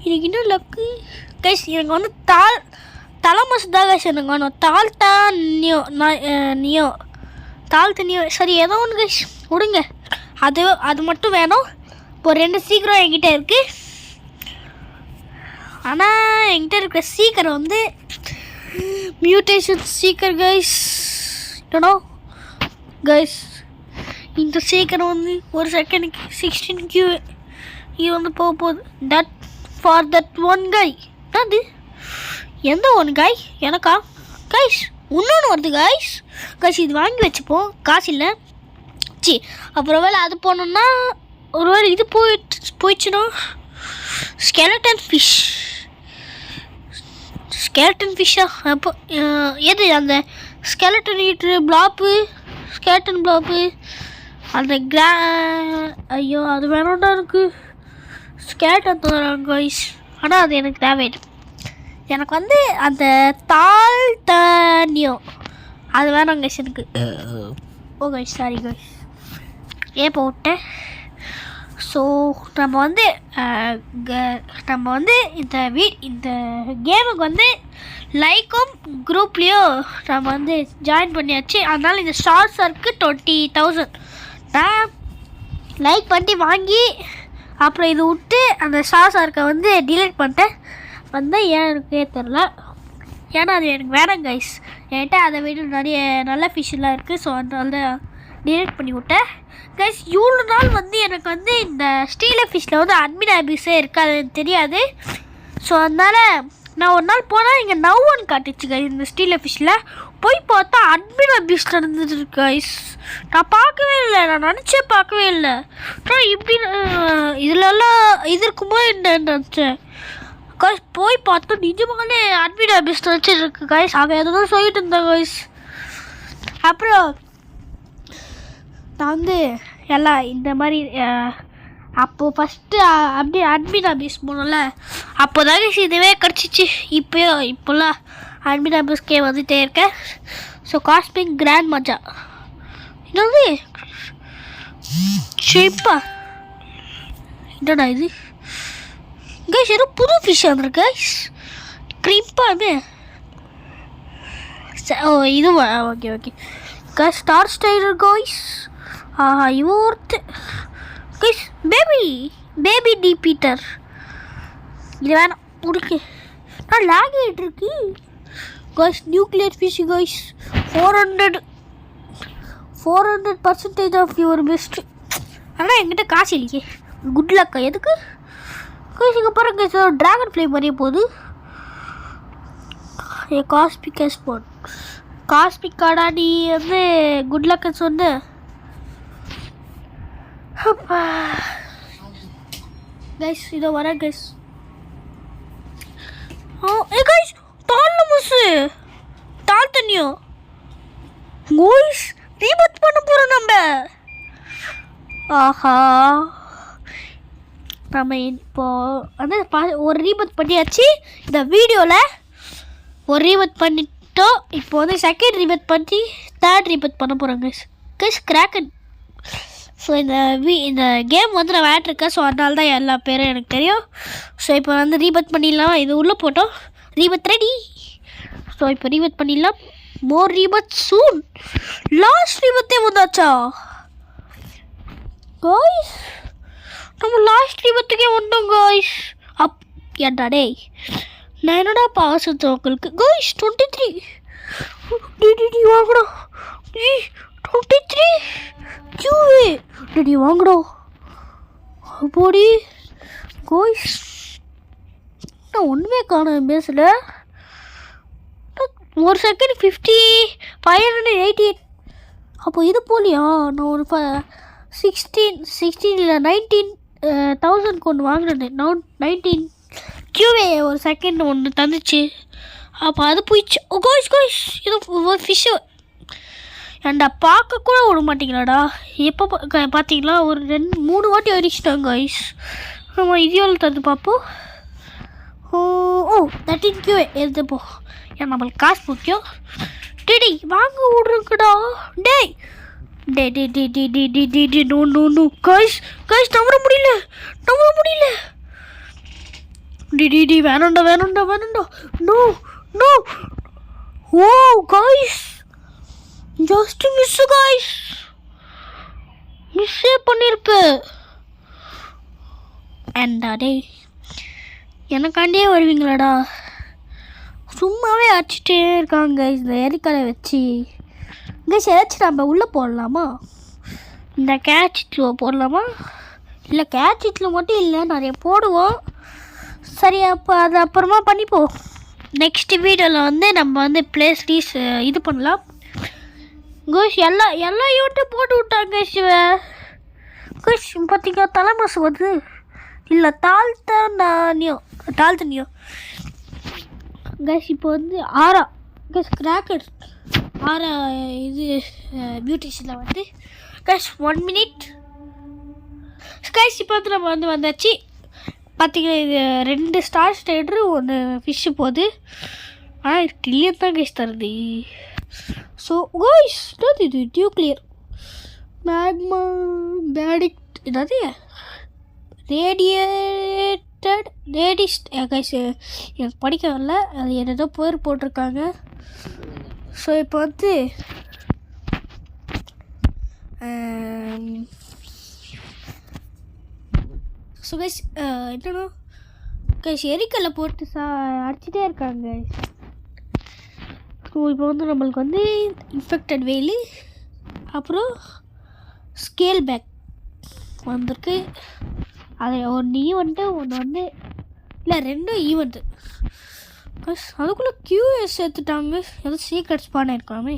எனக்கு இன்னும் லக்கு கைஸ். எனக்கு வந்து தலைமஸ் தான் கைஸ் எனக்கு வேணும். தாழ்த்தனியோ சரி ஏதோ ஒன்று கைஸ் விடுங்க. அது மட்டும் வேணும். இப்போ 2 சீக்கிரம் என்கிட்ட இருக்குது. ஆனால் என்கிட்ட இருக்கிற சீக்கிரம் வந்து மியூட்டேஷன் சீக்கர் கைஸ். கைஸ் இந்த சீக்கிரம் வந்து ஒரு செகண்டுக்கு 16 கியூ இது வந்து போக போகுது. That for that one guy. அது எந்த ஒன் கை எனக்கா கைஸ்? இன்னொன்று வருது கைஸ். இது வாங்கி வச்சுப்போம். காசு இல்லை. அப்புறம் வேலை அது போனோம்னா ஒரு வேளை இது போயிடுச்சுன்னா ஸ்கெலட்டன் ஃபிஷ்ஷா அப்போ எது அந்த ஸ்கெலட்டன் ப்ளாப்பு அந்த ஐயோ அது வேணாண்டா இருக்குது. ஸ்கெலட்டன் தோறாங்க கைஸ். ஆனால் அது எனக்கு தேவையில்லை. எனக்கு வந்து அந்த தாழ்த்தனியோ அது வேணாம் கைஸ் எனக்கு. ஓ கைஸ் சாரி கைஸ் ஏன் போட்டேன். ஸோ நம்ம வந்து இந்த கேமுக்கு வந்து லைக்கும் குரூப்லேயும் நம்ம வந்து ஜாயின் பண்ணியாச்சு. அதனால் இந்த ஸ்டார்ஸருக்கு 20,000 நான் லைக் பண்ணி வாங்கி அப்புறம் இது விட்டு அந்த ஸ்டார்ஸருக்கு வந்து டிலீட் பண்ணிட்டேன். ஏன் எனக்கே தெரில. ஏன்னா அது எனக்கு வேணாம் கைஸ். என்கிட்ட அதை விட நிறைய நல்ல ஃபிஷ்ஷெலாம் இருக்குது. ஸோ அதனால தான் டிலீட் பண்ணி விட்டேன் கைஸ். இவ்வளோ நாள் வந்து எனக்கு வந்து இந்த ஸ்டீலர் ஃபிஷ்ஷில் வந்து அட்மின் ஆபிஸே இருக்காது எனக்கு தெரியாது. ஸோ அதனால் நான் ஒரு நாள் போனால் இங்கே நவ்வான்னு காட்டுச்சு கைஸ். இந்த ஸ்டீலர் ஃபிஷ்ஷில் போய் பார்த்தா அட்மின் ஆபிஸ் நடந்துட்டு கைஸ். நான் பார்க்கவே இல்லை. நான் நினச்சே பார்க்கவே இல்லை. நான் இப்படி இதிலெல்லாம் இது இருக்குமோ என்ன நினச்சேன் கைஸ். போய் பார்த்தா நிஜமானே அட்மின் ஆபிஸ் நினச்சிருக்கு கைஸ். அவன் எதுவும் சொல்லிட்டு இருந்தேன் கைஸ். அப்புறம் நான் வந்து எல்லாம் இந்த மாதிரி அப்போது ஃபஸ்ட்டு அப்படியே அட்மின் ஆபீஸ் போனோம்ல அப்போ தாங்க இதுவே கிடச்சிச்சு. இப்போல்லாம் அட்மின் ஆபீஸ்க்கே வந்துகிட்டே இருக்கேன். ஸோ காஸ்மிக் கிராண்ட் மஜா என்னது ஷேப்பா என்னடா இது கைஸ்? ஏதோ புது ஃபிஷ் வந்துருக்கு கைஸ். க்ரீப்பாமே ஓ இதுவா? Okay guys star styler guys. இவர்த்து கைஸ் பேபி டி பீட்டர். இது வேணாம் உடுக்கு. லாக் ஆகிட்டு இருக்கு guys. Nuclear fish guys. 400% off your best. ஆனால் என்கிட்ட காசு இல்லையே. குட் லக்கா எதுக்கு காய்ஸ்? இங்கே பாருங்க காய்ஸ், ட்ராகன் ஃப்ளை மாதிரியே போகுது. காஸ்பிக் எஸ்போர்ட். காஸ்பிக் கார்டா நீ வந்து குட் லக்குன்னு சொன்ன. அப்பா கைஸ் இதோ வரேன் கைஸ். கைஸ் தாழ்ல முசு தாழ் தண்ணியோ கோய்ஸ் ரீபத் பண்ண போகிறோம் நம்ம. ஆஹா நம்ம இப்போ வந்து ஒரு ரீபத் பண்ணியாச்சு. இந்த வீடியோவில் ஒரு ரீபத் பண்ணிட்டோம். இப்போ வந்து செகண்ட் ரீபத் பண்ணி தேர்ட் ரீபத் பண்ண போகிறோம் கைஸ். Guys Kraken. ஸோ இந்த கேம் வந்து நான் விளையாட்ருக்கேன். ஸோ அதனால தான் எல்லா பேரும் எனக்கு தெரியும். ஸோ இப்போ வந்து ரீபத் பண்ணிடலாம். இது உள்ளே போட்டோம். ரீபத் ரெடி. ஸோ இப்போ ரீபத் பண்ணிடலாம். மோர் ரீபத் சூன். லாஸ்ட் ரீபத்தே வந்தாச்சா காய்ஸ்? நம்ம லாஸ்ட் ரீபத்துக்கே வந்தோம் காய்ஸ். அப் ஏன்டா டே நான் என்னடா பாசத்தோம் உங்களுக்கு காய்ஸ். 23 டிடி வாங்கடா. 23 கியூவே டிடி வாங்கடா. அப்போடி காய்ஸ் நான் ஒன்றுமே காணும் பேசல. ஒரு செகண்ட் 588. அப்போ இது போலியா? நான் ஒரு 16 இல்லை 19,000 கொண்டு வாங்கினேன். 19 கியூவே ஒரு செகண்ட் ஒன்று தந்துச்சு. அப்போ அது போயிடுச்சு. ஓ காய்ஸ் காய்ஸ் இது ஃபிஷ்ஷு. ஏன்டா பார்க்க கூட விட மாட்டீங்களாடா? எப்போ பார்த்தீங்களா? ஒரு 2-3 வாட்டி அடிச்சிட்டாங்க காய்ஸ். நம்ம இதியோவில் தந்து பார்ப்போம். ஓ 13 கியூவே எடுத்துப்போ. ஏன் நம்மளுக்கு காசு முக்கியம். டேடி வாங்க விட்ருக்குடா. டேய் டே டே டே டே டே டே டே டே no no no guys guys நம்பர முடியல. டி வேணும்டா நோ நோ. ஓ காய்ஸ் ஜஸ்ட் மிஸ் காய்ஸ். மிஸ்ஸே பண்ணியிருப்பேன். ஏண்டா டே எனக்காண்டியே வருவீங்களாடா? சும்மாவே அடிச்சுட்டே இருக்காங்க இந்த எரிக்கலை வச்சு. கைஸ் ஏதாச்சும் நம்ம உள்ளே போடலாமா? இந்த கேட்சிட்டில் போடலாமா? இல்லை கேட்சிட்டில் மட்டும் இல்லை நிறைய போடுவோம். சரி அப்போ அது அப்புறமா பண்ணிப்போம். நெக்ஸ்ட் வீடியோவில் வந்து நம்ம வந்து ப்ளேஸ் இது பண்ணலாம். கோஷ் எல்லா யூட்டும் போட்டு விட்டாங்க கோஷ். பார்த்தீங்கன்னா தலைமாசு வருது. இல்லை தாழ்த்தனியோ கைஸ். இப்போ வந்து ஆரா கைஸ் கிராக்கர் ஆரா இது பியூட்டிஷியனில் வந்து கைஸ் 1 மினிட் கைஸ். இப்போ வந்து நம்ம வந்து வந்தாச்சு. பார்த்தீங்கன்னா இது 2 ஸ்டார் ஸ்டைட்ரு 1 ஃபிஷ்ஷு போகுது. ஆனால் கிளியர் தான் கைஸ் தருது. ஸோ கைஸ் இது நியூக்ளியர் மேக்மா பேடிக்ட் என்னது ரேடிஸ்ட் கைஸ். எனக்கு படிக்க வரல. அது என்னதோ பேர் போட்டிருக்காங்க. ஸோ இப்போ வந்து ஸோ கைஸ் என்னன்னா கைஸ் எரிக்கல்ல போட்டு அடிச்சுட்டே இருக்காங்க. ஸோ இப்போ வந்து நம்மளுக்கு வந்து இன்ஃபெக்டட் வெயில் அப்புறம் ஸ்கேல் பேக் வந்திருக்கு. அது ஒன்று ஈவெண்ட்டு ஒன்று வந்து இல்லை 2 ஈவெண்ட்டு. அதுக்குள்ளே கியூஎஸ் சேர்த்துட்டாங்க. ஏதோ சீக்ரெட் ஸ்பான் ஆயிருக்கலாமே.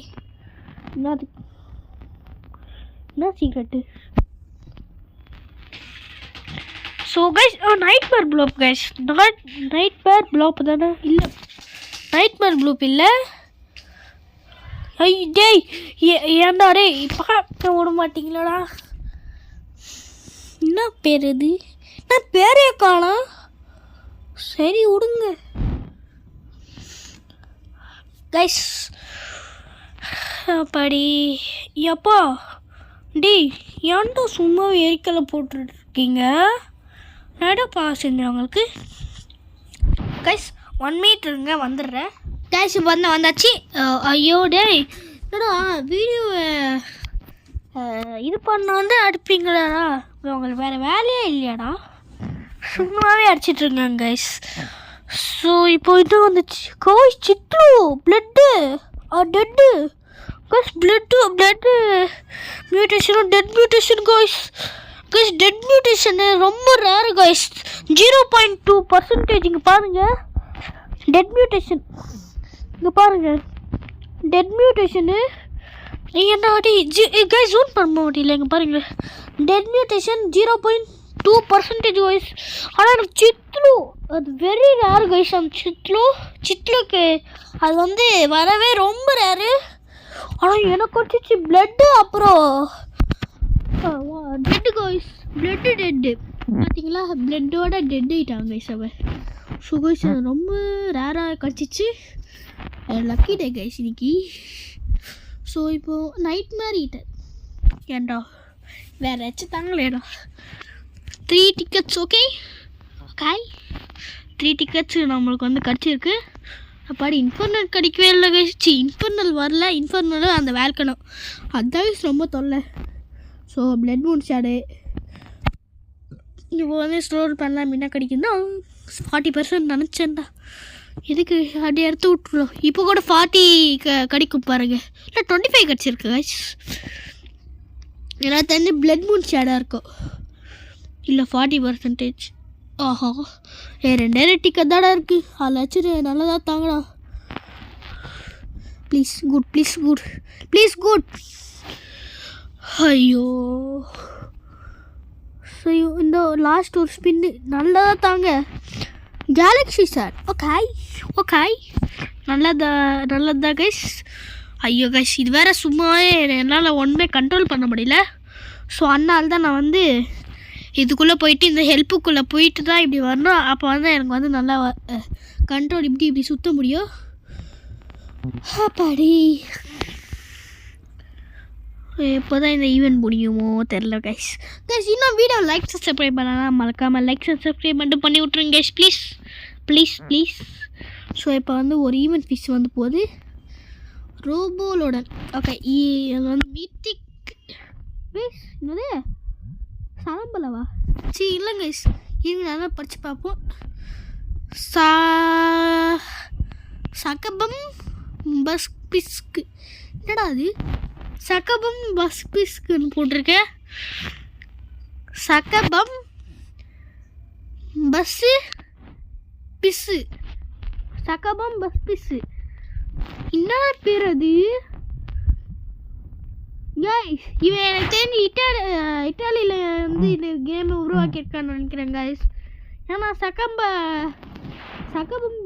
என்ன secret? So guys nightmare bloop guys. Nightmare bloop தானே? இல்லை நைட்மேர் ப்ளூப் இல்லை. டேய் ஏன்டா டே பார்க்க விட மாட்டிங்களாடா? என்ன பேர் இது? நான் பேரே காணோம். சரி விடுங்க கைஸ். அப்படி எப்பா டேய் ஏன்டா சும்மா எரிக்கலை போட்டுருக்கீங்க? என்னடாப்பா செஞ்சவங்களுக்கு கைஸ் 1 மினிட் இருங்க வந்துடுறேன் கைஸ். இப்போ வந்தாச்சு. ஐயோ டேய் என்னடா வீடியோவை இது பண்ண வந்து அடிப்பீங்களாடா? உங்களுக்கு வேறு வேலையே இல்லையாடா? சும்மாவே அடிச்சிட்ருக்காங்க கைஸ். ஸோ இப்போ இது வந்துச்சு காய்ஸ். சித்ரு பிளட்டு டெட்டு காய்ஸ். பிளட்டு மியூட்டேஷனும் dead mutation guys. Guys dead mutation ரொம்ப ரேரு காய்ஸ். 0.2% இங்கே பாருங்கள். டெட் மியூட்டேஷன் இங்கே பாருங்கள். டெட் மியூட்டேஷனு என்ன கைஸ் ஜூன் பண்ண முடியல. இங்கே பாருங்கள் டெட் மியூட்டேஷன் 0.2% கைஸ். ஆனால் எனக்கு சித்ரு அது வெரி ரேர் கைஸ். அந்த சித்லுக்கு அது வந்து வரவே ரொம்ப ரேரு. ஆனால் எனக்கு வச்சிச்சு பிளட்டு அப்புறம் டெட்டு கைஸ். பிளட்டு டெட்டு பார்த்தீங்களா, பிளட்டோட டெட் ஆகிட்டாங்க கைஸ் அவன். ஸோ கைஸ் அது ரொம்ப ரேராக கிடச்சிச்சு. லக்கி டே கைஸ் இன்னைக்கு. ஸோ இப்போது நைட் மேரி ஈட்டர் ஏன்டா வேறு ஏதாச்சும் தாங்களேடா. 3 tickets ஓகே. 3 tickets நம்மளுக்கு வந்து கிடச்சிருக்கு. அப்பாடி இன்ஃபர்னல் கிடைக்கவே இல்லை கைஸ். இன்ஃபர்னல் வரல. இன்ஃபர்னல் அந்த வேல்கணும் அதுதான் ரொம்ப தொல்லை. ஸோ பிளட் மூன் ஷேடு இப்போ வந்து ஸ்டோர் பண்ணலாம். என்ன கிடைக்குன்னா 40% நினச்சேன்டா. எதுக்கு அப்படியே எடுத்து விட்டுருவோம். இப்போ கூட 40 கிடைக்கும் பாருங்கள். இல்லை 25 கிடச்சிருக்கு கைஸ். ஏன்னா தண்ணி பிளட் மூன் ஷேடாக இருக்கும். இல்லை 40%. ஆஹா ரெண்டே டிக்கெட் தாடா இருக்குது. அதில் வச்சு நல்லதாக தாங்கடா. Please good. ஐயோ ஸோ இந்த லாஸ்ட் ஒரு ஸ்பின்னு நல்லதாக தாங்க. கேலக்ஸி சார் ஓகே நல்லதா கைஸ். ஐயோ கைஸ் இது வேறு சும்மாவே என்னால் ஒன்றுமே கண்ட்ரோல் பண்ண முடியல. ஸோ அதனால தான் நான் வந்து இதுக்குள்ளே போயிட்டு இந்த ஹெல்ப்புக்குள்ளே போயிட்டு தான் இப்படி வரணும். அப்போ வந்து எனக்கு வந்து நல்லா கண்ட்ரோல் இப்படி சுற்ற முடியும். அப்பாடி எப்போ தான் இந்த ஈவெண்ட் முடியுமோ தெரில கைஸ். இன்னும் வீடியோ லைக் சப்ஸ்கிரைப் பண்ணலாம் மறக்காமல் லைக் சப்ஸ்கிரைப் மட்டும் பண்ணி விட்ருங்க கைஸ் ப்ளீஸ். ஸோ இப்போ வந்து ஒரு ஈவெண்ட் ஃபிஷ் வந்து போகுது ரோபோலோட. ஓகே அது வந்து மீத்திக் கைஸ். என்னது சலம்பலவா இல்லை கைஸ். இது நல்லா படித்து பார்ப்போம். சகபம் பஸ்பிஸ்க்கு என்னடா அது சகபம் பஸ்பிஸ்க்குன்னு போட்டிருக்கேன். சகபம் பஸ்ஸு பிஸ்ஸு சகபம் பஸ் பிஸ்ஸு என்ன பேர் அது கைஸ்? இவன் எனக்கு தெரிஞ்சு இட்டாலியில் வந்து இந்த கேமை உருவாக்கியிருக்கான்னு நினைக்கிறேன் கைஸ். ஏன்னா சகபம்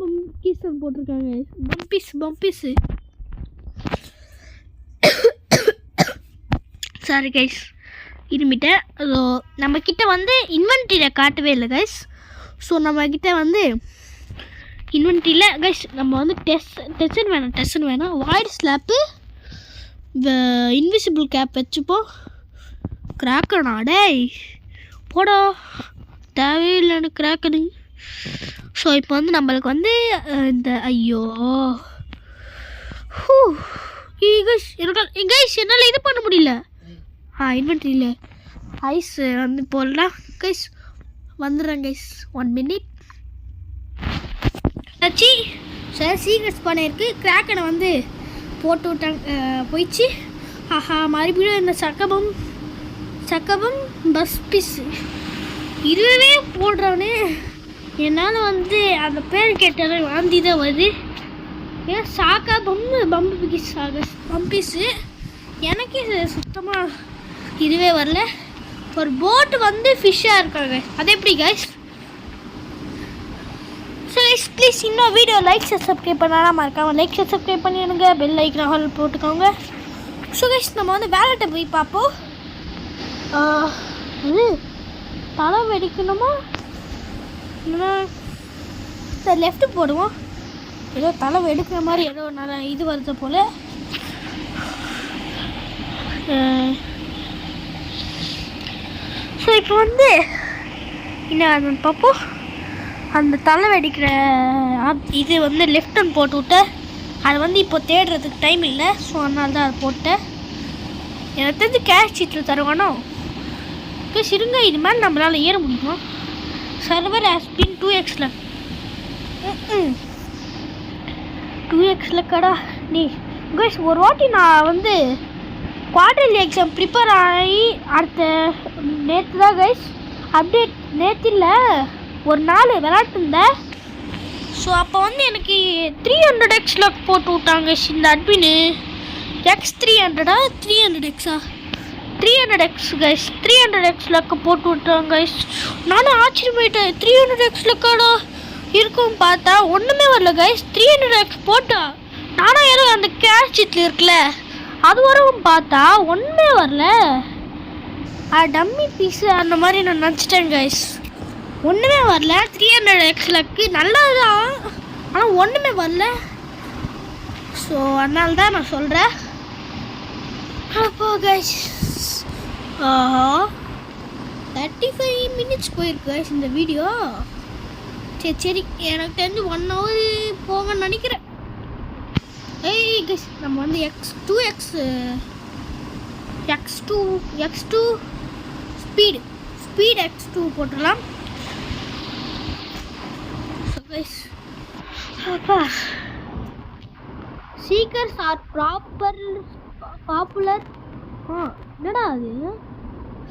பம்பீஸ்ன்னு போட்டிருக்காங்க. பம்பீஸு சாரி கைஸ் இருமிட்டேன். ஸோ நம்மக்கிட்ட வந்து இன்வென்ட்ரியில் காட்டவே இல்லை கைஸ். ஸோ நம்மக்கிட்ட வந்து இன்வென்ட்ரியில் கைஸ் நம்ம வந்து டெஸ்ட் வேணாம் வாய்ட் ஸ்லாப்பு இன்விசிபிள் கேப் வச்சுப்போம். கிராக்கனா டேய் போடா தேவையில்லைன்னு கிராக்கனு. ஸோ இப்போ வந்து நம்மளுக்கு வந்து இந்த ஐயோ கைஸ் என்னால் இது பண்ண முடியல. இன்வென்ட்ரியில் ஐஸ் வந்து போடலாம் கைஸ். வந்துடுறேன் கைஸ் 1 minute ஆச்சு. சார் சீக்ரெட்ஸ் பண்ணியிருக்கு. கிராக்கனை வந்து போட்டு விட்டாங்க போயிடுச்சு. மறுபடியும் இந்த சக்கபம் பஸ் பீஸ் இதுவே போடுறவனே என்னால் வந்து அந்த பேர் கேட்டாலே வாந்தி தான் வருது. ஏன் சாக்கா பம்பீஸு எனக்கே சுத்தமாக இதுவே வரல. ஒரு போட்டு வந்து ஃபிஷ்ஷாக இருக்காங்க. அது எப்படி கைஸ்? ஸோ கைஸ் ப்ளீஸ் இன்னும் வீடியோ லைக் சப்ஸ்கிரைப் பண்ணாலும் மறக்காமல் லைக் சப்ஸ்கிரைப் பண்ணிடுங்க. பெல் ஐக்கன் ஹால் போட்டுக்கோங்க. ஸோ கைஸ் நம்ம வந்து வேலட்டை போய் பார்ப்போம். அது தலை வெடிக்கணுமா இல்லைன்னா சரி லெஃப்ட்டு போடுவோம். ஏதோ தலை வெடிக்கிற மாதிரி ஏதோ நல்லா இது வருது போல். ஸோ இப்போ வந்து என்ன பார்ப்போம். அந்த தலை வெடிக்கிற இது வந்து லெஃப்ட் ஹேண்ட் போட்டு விட்டேன். அது வந்து இப்போ தேடுறதுக்கு டைம் இல்லை. ஸோ அதனால தான் அதை போட்டேன். எனக்கு தெரிஞ்சு கேஷ் சீட்டில் தருவானோ இருங்க. இது மாதிரி நம்மளால் ஏற முடியுமா? Server has been 2x 2x லக்கடா நீ கைஸ். ஒரு வாட்டி நான் வந்து குவார்டர்லி எக்ஸாம் ப்ரிப்பேர் ஆகி அடுத்த நேற்று தான் கைஸ் அப்டேட், நேற்று இல்லை ஒரு நாள் விளாட்டுருந்தேன். ஸோ அப்போ வந்து எனக்கு 300x லக் போட்டு விட்டாங்க இந்த admin. X300 300xா 300x guys, 300x luck போட்டு விட்டாங்க கைஸ். நானும் ஆச்சரியமாயிட்டேன், 300x லக்காடா இருக்கும் பார்த்தா ஒன்றுமே வரல கைஸ். 300x போட்டா நானும் ஏதோ அந்த கேஷ் சீட்டில் இருக்குல்ல அது வரவும் பார்த்தா ஒன்றுமே வரல. டம்மி பீஸு அந்த மாதிரி நான் நினச்சிட்டேன் கைஸ். ஒன்றுமே வரல. 300x லக்கு நல்லதுதான், ஆனால் ஒன்றுமே வரல. ஸோ அதனால தான் நான் சொல்கிறேன். அப்போ கைஸ் 35 மினிட்ஸ் போயிருக்கு கைஸ் இந்த வீடியோ. சரி எனக்கு தெரிஞ்சு 1 hour போங்கன்னு நினைக்கிறேன். கைஸ் நம்ம வந்து X2 ஸ்பீட் X2 போட்டுடலாம். அப்பா சீக்கர்ஸ் ஆர் பாப்புலர். என்னடா அது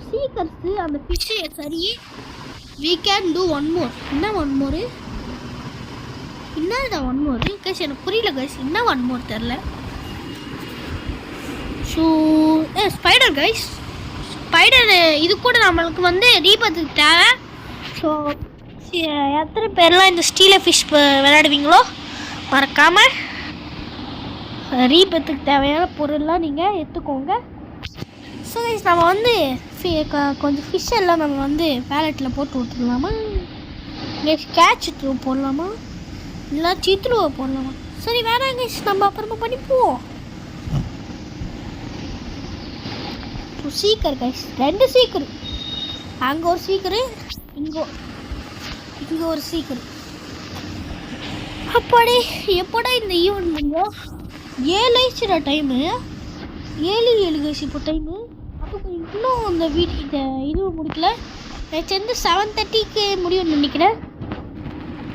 சீக்கர்ஸு அந்த ஃபிஷ்ஷு சரி. we can do one more. என்ன ஒன் மோரு? என்னடா ஒன் மோரு கைஸ்? எனக்கு புரியல கைஸ், என்ன ஒன் மோர் தெரில. ஸோ ஸ்பைடர் கைஸ், ஸ்பைடர் இது கூட நம்மளுக்கு வந்து ரீபத்துக்கு தேவை. ஸோ எத்தனை பேர்லாம் இந்த ஸ்டீலர் ஃபிஷ் விளையாடுவீங்களோ மறக்காமல் ரீபத்துக்கு தேவையான பொருள்லாம் நீங்கள் எடுத்துக்கோங்க. ஸோ கைஸ் நம்ம வந்து கொஞ்சம் ஃபிஷ் எல்லாம் நம்ம வந்து வேலெட்டில் போட்டு விட்டுருலாமா, கேட்ச் போடலாமா, இல்லை சித்ருவை போடலாமா? சரி வேணாம் கைஸ், நம்ம அப்புறமா பண்ணிப்போம். சீக்கர் கைஸ், 2 சீக்கர், அங்கே ஒரு சீக்கரு, இங்கே ஒரு சீக்கர். அப்பாடி எப்படா இந்த ஈவெண்ட் முடியும்? 7 ஆயிடுச்சுடா டைமு, 7 கைஸ் இப்போ டைமு. அப்போ இன்னும் இந்த இது முடிக்கல. எனக்கு வந்து 7:30க்கு முடியும்னு நினைக்கிறேன்.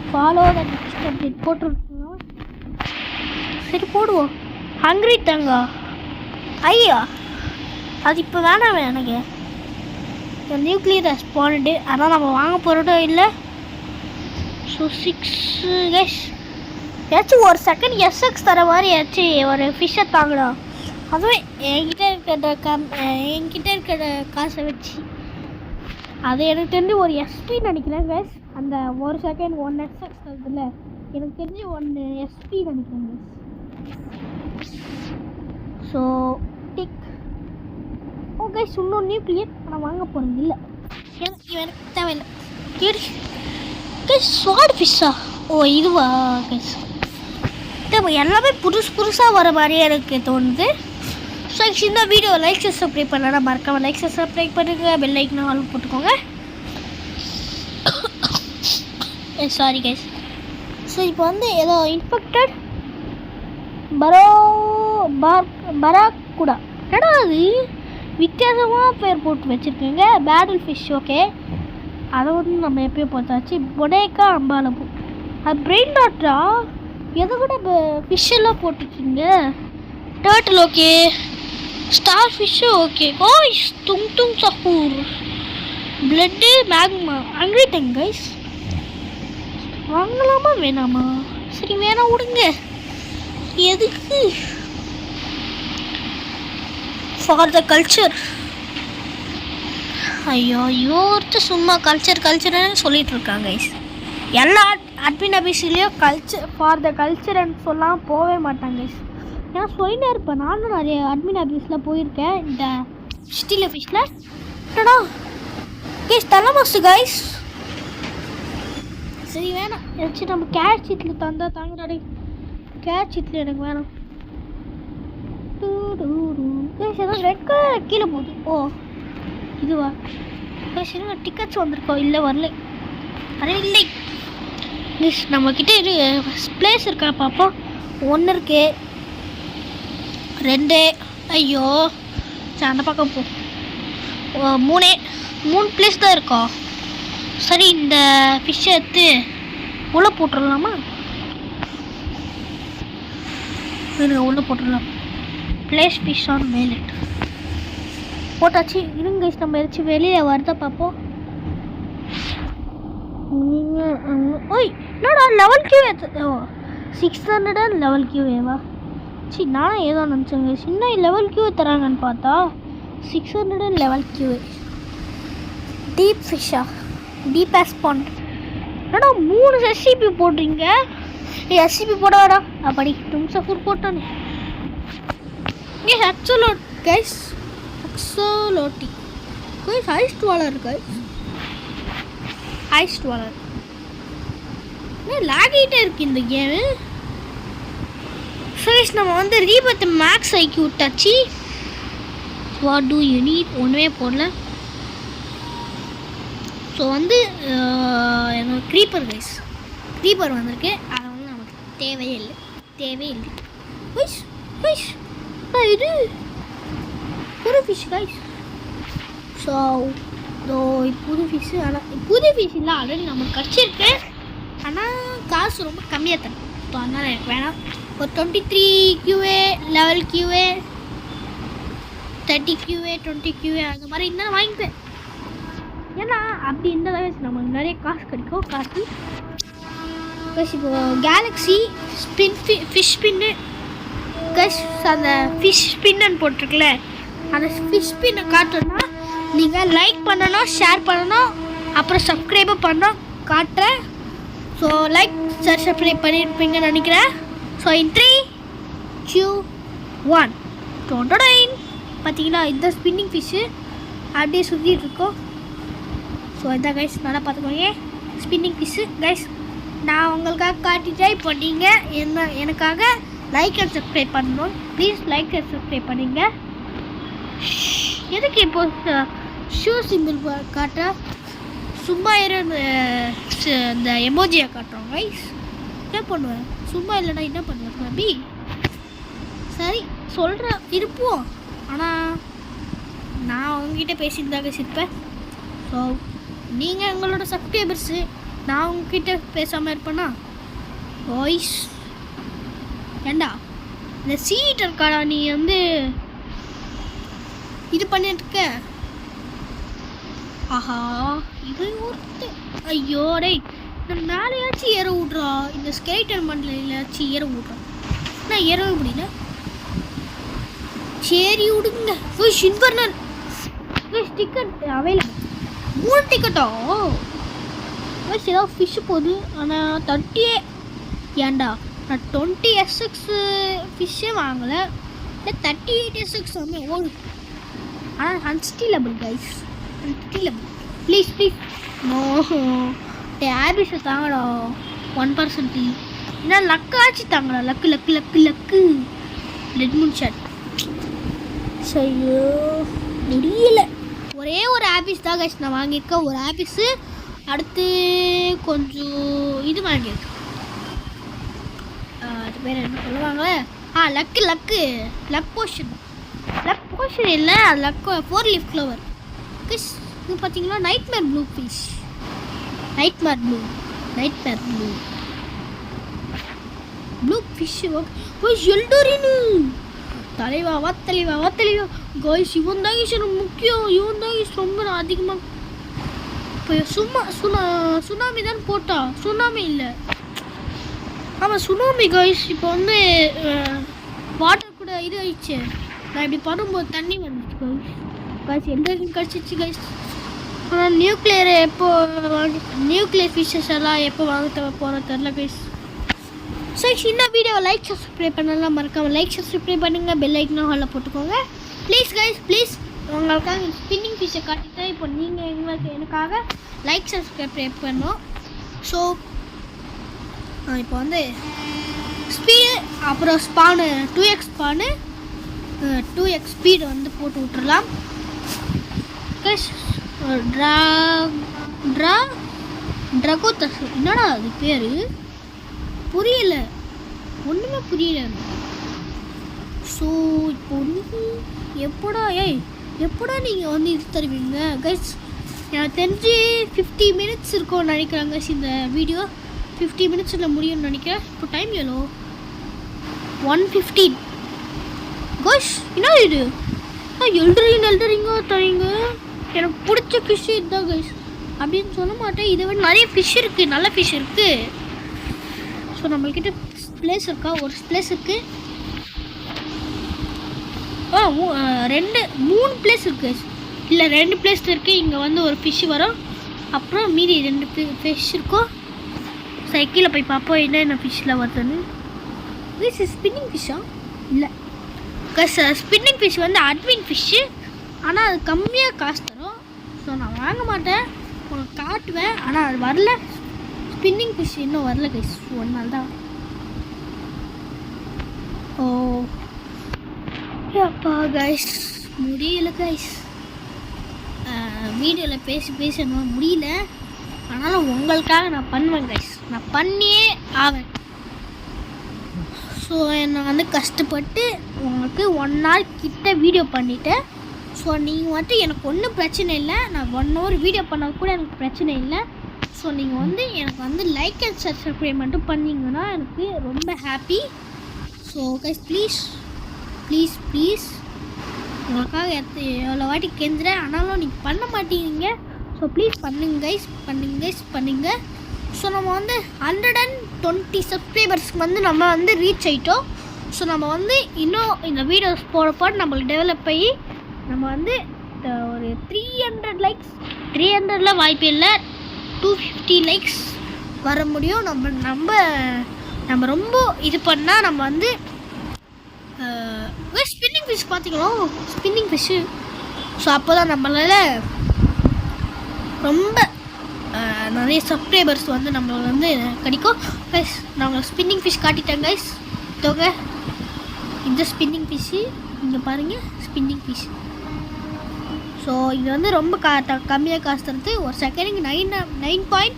ஃபாலோ அப்டேட் போட்டுருக்கோம். சரி போடுவோம். ஹங்க்ரி தாங்க ஐயா, அது இப்போ வேணாம் எனக்கு. நியூக்ளியர் ரெஸ்பாண்டு அதான் நம்ம வாங்க போகிறோம் இல்லை. ஸோ 6 கைஸ் ஏதாச்சும் ஒரு செகண்ட் SX தர மாதிரி ஏதாச்சும் ஒரு ஃபிஷ்ஷை தாங்கடா. அதுவும் என்கிட்ட இருக்கிற காசை வச்சு அது எனக்கு தெரிஞ்சு ஒரு SP நினைக்கிறேன் கைஸ். அந்த ஒரு செகண்ட் 1 SX தருதுல்ல, எனக்கு தெரிஞ்சு 1 SP நினைக்கிறேன் கைஸ். So tick okay. இன்னும் நியூக்ளியர் நான் வாங்க போகிறது இல்லை, எனக்கு தேவையில்லை. கைஸ் ஸ்வாட் ஃபிஷ்ஷா? ஓ இதுவா கைஸ்? எல்லாமே புதுசாக வர மாதிரியே எனக்கு தோணுது. ஸோ இந்த வீடியோ லைக் சப்ஸ்கிரைப் பண்ணலாம், மறக்காமல் லைக் சப்ஸ்கிரைப் பண்ணுங்கள், பெல் ஐக்கனை ஆல் போட்டுக்கோங்க. Sorry guys. ஸோ இப்போ வந்து ஏதோ இன்ஃபெக்டட் பராக்குடா, என்னடா அது வித்தியாசமாக பேர் போட்டு வச்சுருக்கேங்க. பேட்டில் ஃபிஷ் ஓகே, அதை வந்து நம்ம எப்பயும் பார்த்தாச்சு. பொடேக்கா அம்பாலபூ, அது பிரெயின் டாட்டா, எதை விட ஃபிஷ்ஷெல்லாம் போட்டுருக்கீங்க. Turtle okay, star fish okay. ஓய் துங் சஹூர், பிளட்டு மேக்மா. அங்கிட்டேங்க கைஸ், வாங்கலாமா வேணாமா? சரி வேணாம் விடுங்க. எதுக்கு? For the culture. ஐயோ ஒருத்தர் சும்மா கல்ச்சர்னு சொல்லிட்டு இருக்காங்க கைஸ். எல்லா அட்மின் ஆஃபீஸ்லேயும் ஃபார் த கல்ச்சர்ன்னு சொல்லாமல் போகவே மாட்டாங்க கைஸ். ஏன்னா சொல்லிட்டே இருப்பேன், நானும் நிறைய அட்மின் ஆஃபீஸில் போயிருக்கேன் இந்த ஸ்டீலர் ஃபிஷ்ஷில். டடா கைஸ் தலைமாசு கைஸ். சரி வேணாம், ஏதாச்சும் நம்ம கேஷ் சீட்டில் தந்தா தாங்கடாடி. கேஷ் சீட்டில் எனக்கு வேணாம். கைஸ் ஏதோ ரெட் கலர் கீழே போகுது. ஓ இதுவா கைஸ்? டிக்கெட்ஸ் வந்திருக்கோம், இல்லை வரல. அதே இல்லை கைஸ், நம்மக்கிட்ட இது பிளேஸ் இருக்கா பார்ப்போம். 1 இருக்கு, 2, ஐயோ சரி அந்த பக்கம் போ. 3 பிளேஸ் தான் இருக்கா. சரி இந்த ஃபிஷ்ஷை எடுத்து உள்ள போட்டுடலாமா? உள்ளே போட்டுடலாம். பிளேஸ் ஃபிஷ் ஆன் மேலெட் போட்டாச்சு. இருங்க கைஸ், நம்ம எதாச்சும் வெளியில் வருதா பார்ப்போம். ஓய் என்னடா லெவல் கியூவே 600 லெவல் கியூவேவா? சரி நானும் ஏதோ நினச்சேங்க, சின்ன லெவல் கியூவே தராங்கன்னு பார்த்தா 600 லெவல் கியூவே. டீப் ஃபிஷ்ஷா? டீப் ஆஸ்பாண்ட் என்னடா 3 எஸ்சிபி போடுறீங்க? எஸ்சிபி போட வேடாம் அப்படி தும்சஃபூர் போட்டானே. ஹெக்ஸலோட் கைஸ், ஹெக்ஸலோட்டி கைஸ், ஐஸ் டுவாலர் கைஸ், ஐஸ் டுவாலர். லாகிட்டே இருக்கு இந்த கேமு. ஸோ நம்ம வந்து ரீபத் மேக்ஸ் ஐக்கி விட்டாச்சு. What do you need? ஒன்றுமே போடல. ஸோ வந்து எனக்கு க்ரீப்பர் கைஸ், க்ரீப்பர் வந்திருக்கு. அது வந்து நமக்கு தேவையே இல்லை. ஃபிஷ் ஃபிஷ் இது புது ஃபிஷ் கைஸ். ஸோ புது ஃபிஷ்ஷு, ஆனால் புது ஃபிஷ் இல்லை ஆல்ரெடி நமக்கு கிடச்சிருக்கு. ஆனால் காசு ரொம்ப கம்மியாக தரும். ஸோ அதனால் எனக்கு வேணாம். ஒரு 23 QA level QA 30 QA 20 QA அந்த மாதிரி இருந்தாலும் வாங்கிப்பேன். ஏன்னா அப்படி இருந்தால் நமக்கு நிறைய காசு கிடைக்கும். காசு இப்போ Galaxy spin fish spin guys, அந்த ஃபிஷ் ஸ்பின்னு போட்டிருக்குல்ல, அந்த ஃபிஷ் ஸ்பின்னை காட்டணும்னா நீங்கள் லைக் பண்ணணும், ஷேர் பண்ணணும், அப்புறம் சப்ஸ்கிரைபும் பண்ணணும் காட்டுறேன். ஸோ லைக் ஷேர் சப்ஸ்கிரைப் பண்ணியிருப்பீங்கன்னு நினைக்கிறேன். ஸோ இன் 3 2 1 டொண்டோடைன் பார்த்தீங்கன்னா இந்த ஸ்பின்னிங் ஃபிஷ்ஷு அப்படியே சுற்றிட்டு இருக்கோம். ஸோ இதான் கைஸ், நல்லா பார்த்துக்கோங்க ஸ்பின்னிங் ஃபிஷ்ஷு கைஸ். நான் உங்களுக்காக காட்டிட்டே இப்போ நீங்கள் எனக்காக லைக் அண்ட் சப்ஸ்கிரைப் பண்ணணும். ப்ளீஸ் லைக் அண்ட் சப்ஸ்கிரைப் பண்ணுங்க. எதுக்கு இப்போ ஷூ சிம்பிள் காட்டுற சும்மா இந்த எமோஜியை காட்டுறோம் கைஸ். என்ன பண்ணுவேன் சும்மா இல்லைனா என்ன பண்ணுவேன் தம்பி? சரி சொல்கிறேன் இருப்போம். ஆனால் நான் உங்ககிட்ட பேசியிருந்தாங்க சிரிப்பேன். ஸோ நீங்கள் எங்களோட சப்ஸ்கிரைபர்ஸு, நான் உங்ககிட்ட பேசாமல் இருப்பேன்னா வாய்ஸ் ஏண்டா இந்த சீட் இருக்காடா நீ வந்து இது பண்ணிட்டுருக்க. ஆஹா இது ஒருத்த ஐயோ டேய், நான் மேலேயாச்சும் ஏற விட்றா, இந்த ஸ்கெலிட்டன் மண்டலையாச்சும் ஏற விட்றா. நான் ஏறவே முடியல. சரி விடுங்க. Fish infernal fish ticket available. 3 டிக்கெட்டா? ஃபிஷ் ஏதாவது ஃபிஷ்ஷு போகுது. ஆனால் 30 ஏன்டா நான் 20 SX ஃபிஷ்ஷே வாங்கலை, 38 SX வந்து ஓடு. ஆனால் unstealable guys, unstealable. Please no டேபிஷை தாங்கடா 1%. என்ன லக்காச்சு தாங்கடா, லக்கு ரெட்மூன் ஷாட். ஐயோ முடியல. ஒரே ஒரு ஆபிஸ் தான் கைஸ் நான் வாங்கியிருக்கேன், ஒரு ஆபிஸு. அடுத்து கொஞ்சம் இது வாங்கியிருக்கேன், அது பேர் என்ன சொல்லுவாங்களே, லக் போஷன் இல்லை, லக் 4 லீஃப் ஃப்ளவர் ஃபிஷ். இது பார்த்தீங்கன்னா nightmare blue fish, nightmare blue fish. Okay எல்டோரினு தலைவா கைஸ். இவன் தான் முக்கியம், இவன் தான் ரொம்ப அதிகமாக. இப்போ சுனாமி தான் போட்டா, சுனாமி இல்லை, ஆமாம் சுனாமி கைஸ். இப்போ வந்து வாட்டர் கூட இது ஆயிடுச்சு. நான் இப்படி பண்ணும்போது தண்ணி வந்துச்சு கைஸ், எல்லோருக்கும் கிடச்சிச்சு கைஸ். ஆனால் நியூக்ளியர் ஃபிஷ்ஷஸ் எல்லாம் எப்போ வாங்க போகிற தெரில கைஸ். ஸோ இந்த வீடியோவை லைக் சப்ஸ்கிரைப் பண்ணலாம் மறக்காமல் லைக் சப்ஸ்கிரைப் பண்ணுங்கள், பெல் ஐக்கனும் ஹாலில் போட்டுக்கோங்க ப்ளீஸ் கைஸ். ப்ளீஸ் உங்களுக்காக ஸ்பின்னிங் ஃபிஷ்ஷை காட்டிட்டு இப்போ நீங்கள் எனக்காக லைக் சப்ஸ்கிரைப் பண்ணோம். ஸோ இப்போ வந்து ஸ்பீடு அப்புறம் ஸ்பானு 2x ஸ்பானு 2x ஸ்பீடு வந்து போட்டு விட்டுறலாம். ட்ராகோத்தஸ் என்னடா அது பேர் புரியல, ஒன்றுமே புரியல. ஸோ இப்போ வந்து எப்படா நீங்கள் வந்து இது தருவீங்க கைஸ்? எனக்கு தெரிஞ்சு 50 மினிட்ஸ் இருக்கும்னு நினைக்கிறாங்க கைஸ். இந்த வீடியோ 50 மினிட்ஸில் முடியும்னு நினைக்கிறேன். இப்போ டைம் எவ்வளோ? 115 கைஸ். என்ன இது? எழுதுறீங்க தரீங்க. எனக்கு பிடிச்ச ஃபிஷ் இதுதான் கைஸ் அப்படின்னு சொல்ல மாட்டேன். இதை விட நிறைய ஃபிஷ் இருக்குது, நல்ல ஃபிஷ் இருக்குது. ஸோ நம்மள்கிட்ட பிளேஸ் இருக்கா? ஒரு பிளேஸ் இருக்குது. 3 பிளேஸ் இருக்குது இல்லை 2 பிளேஸ் இருக்குது. இங்கே வந்து ஒரு ஃபிஷ் வரும், அப்புறம் மீதி 2 ஃபிஷ் இருக்கும். சைக்கிளில் போய் பார்ப்போம் என்ன ஃபிஷ்ஷில் வருதுன்னு. கைஸ் ஸ்பின்னிங் ஃபிஷ்ஷா? இல்லை கைஸ், ஸ்பின்னிங் ஃபிஷ் வந்து அட்வின் ஃபிஷ்ஷு, ஆனால் அது கம்மியாக காசு தரும். ஸோ நான் வாங்க மாட்டேன், உனக்கு காட்டுவேன். ஆனால் அது வரல, ஸ்பின்னிங் ஃபிஷ் இன்னும் வரல கைஸ். 1 நாள் தான். ஓ அப்பா கைஸ், முடியல கைஸ். வீடியோவில் பேசி என்னால் முடியல. ஆனாலும் உங்களுக்காக நான் பண்ணுவேன் கைஸ், நான் பண்ணியே ஆவேன். ஸோ என்னை வந்து கஷ்டப்பட்டு உங்களுக்கு 1 நாள் கிட்ட வீடியோ பண்ணிவிட்டேன். ஸோ நீங்கள் வந்துட்டு எனக்கு ஒன்றும் பிரச்சனை இல்லை, நான் 1 hour வீடியோ பண்ண கூட எனக்கு பிரச்சனை இல்லை. ஸோ நீங்கள் வந்து எனக்கு வந்து லைக் அண்ட் சப்ஸ்கிரைப் மட்டும் பண்ணிங்கன்னா எனக்கு ரொம்ப ஹாப்பி. ஸோ கைஸ் ப்ளீஸ் உங்களுக்காக எவ்வளோ வாட்டி கெஞ்சுறேன், ஆனாலும் நீங்கள் பண்ண மாட்டேங்கிறீங்க. ஸோ ப்ளீஸ் பண்ணுங்க. ஸோ நம்ம வந்து 120 சப்ஸ்கிரைபர்ஸ்க்கு வந்து நம்ம வந்து ரீச் ஆகிட்டோம். ஸோ நம்ம வந்து இன்னும் இந்த வீடியோஸ் போட நம்மளுக்கு டெவலப் ஆகி நம்ம வந்து ஒரு 300 லைக்ஸ், 300ல வாய்ப்பு இல்லை, 250 லைக்ஸ் வர முடியும். நம்ம ரொம்ப இது பண்ணால் நம்ம வந்து ஸ்பின்னிங் ஃபிஷ் பார்த்திங்களோ, ஸ்பின்னிங் ஃபிஷ்ஷு. ஸோ அப்போ தான் நம்மளால் ரொம்ப நிறைய சப்ஸ்கிரைபர்ஸ் வந்து நம்மளுக்கு வந்து கிடைக்கும் கைஸ். நான் உங்களுக்கு ஸ்பின்னிங் ஃபிஷ் காட்டிட்டேன் கைஸ். தொகை இந்த ஸ்பின்னிங் ஃபிஷ்ஷு இங்கே பாருங்கள், ஸ்பின்னிங் ஃபிஷ். ஸோ இது வந்து ரொம்ப கம்மியாக காசு தருது. ஒரு செகண்டுக்கு 9.24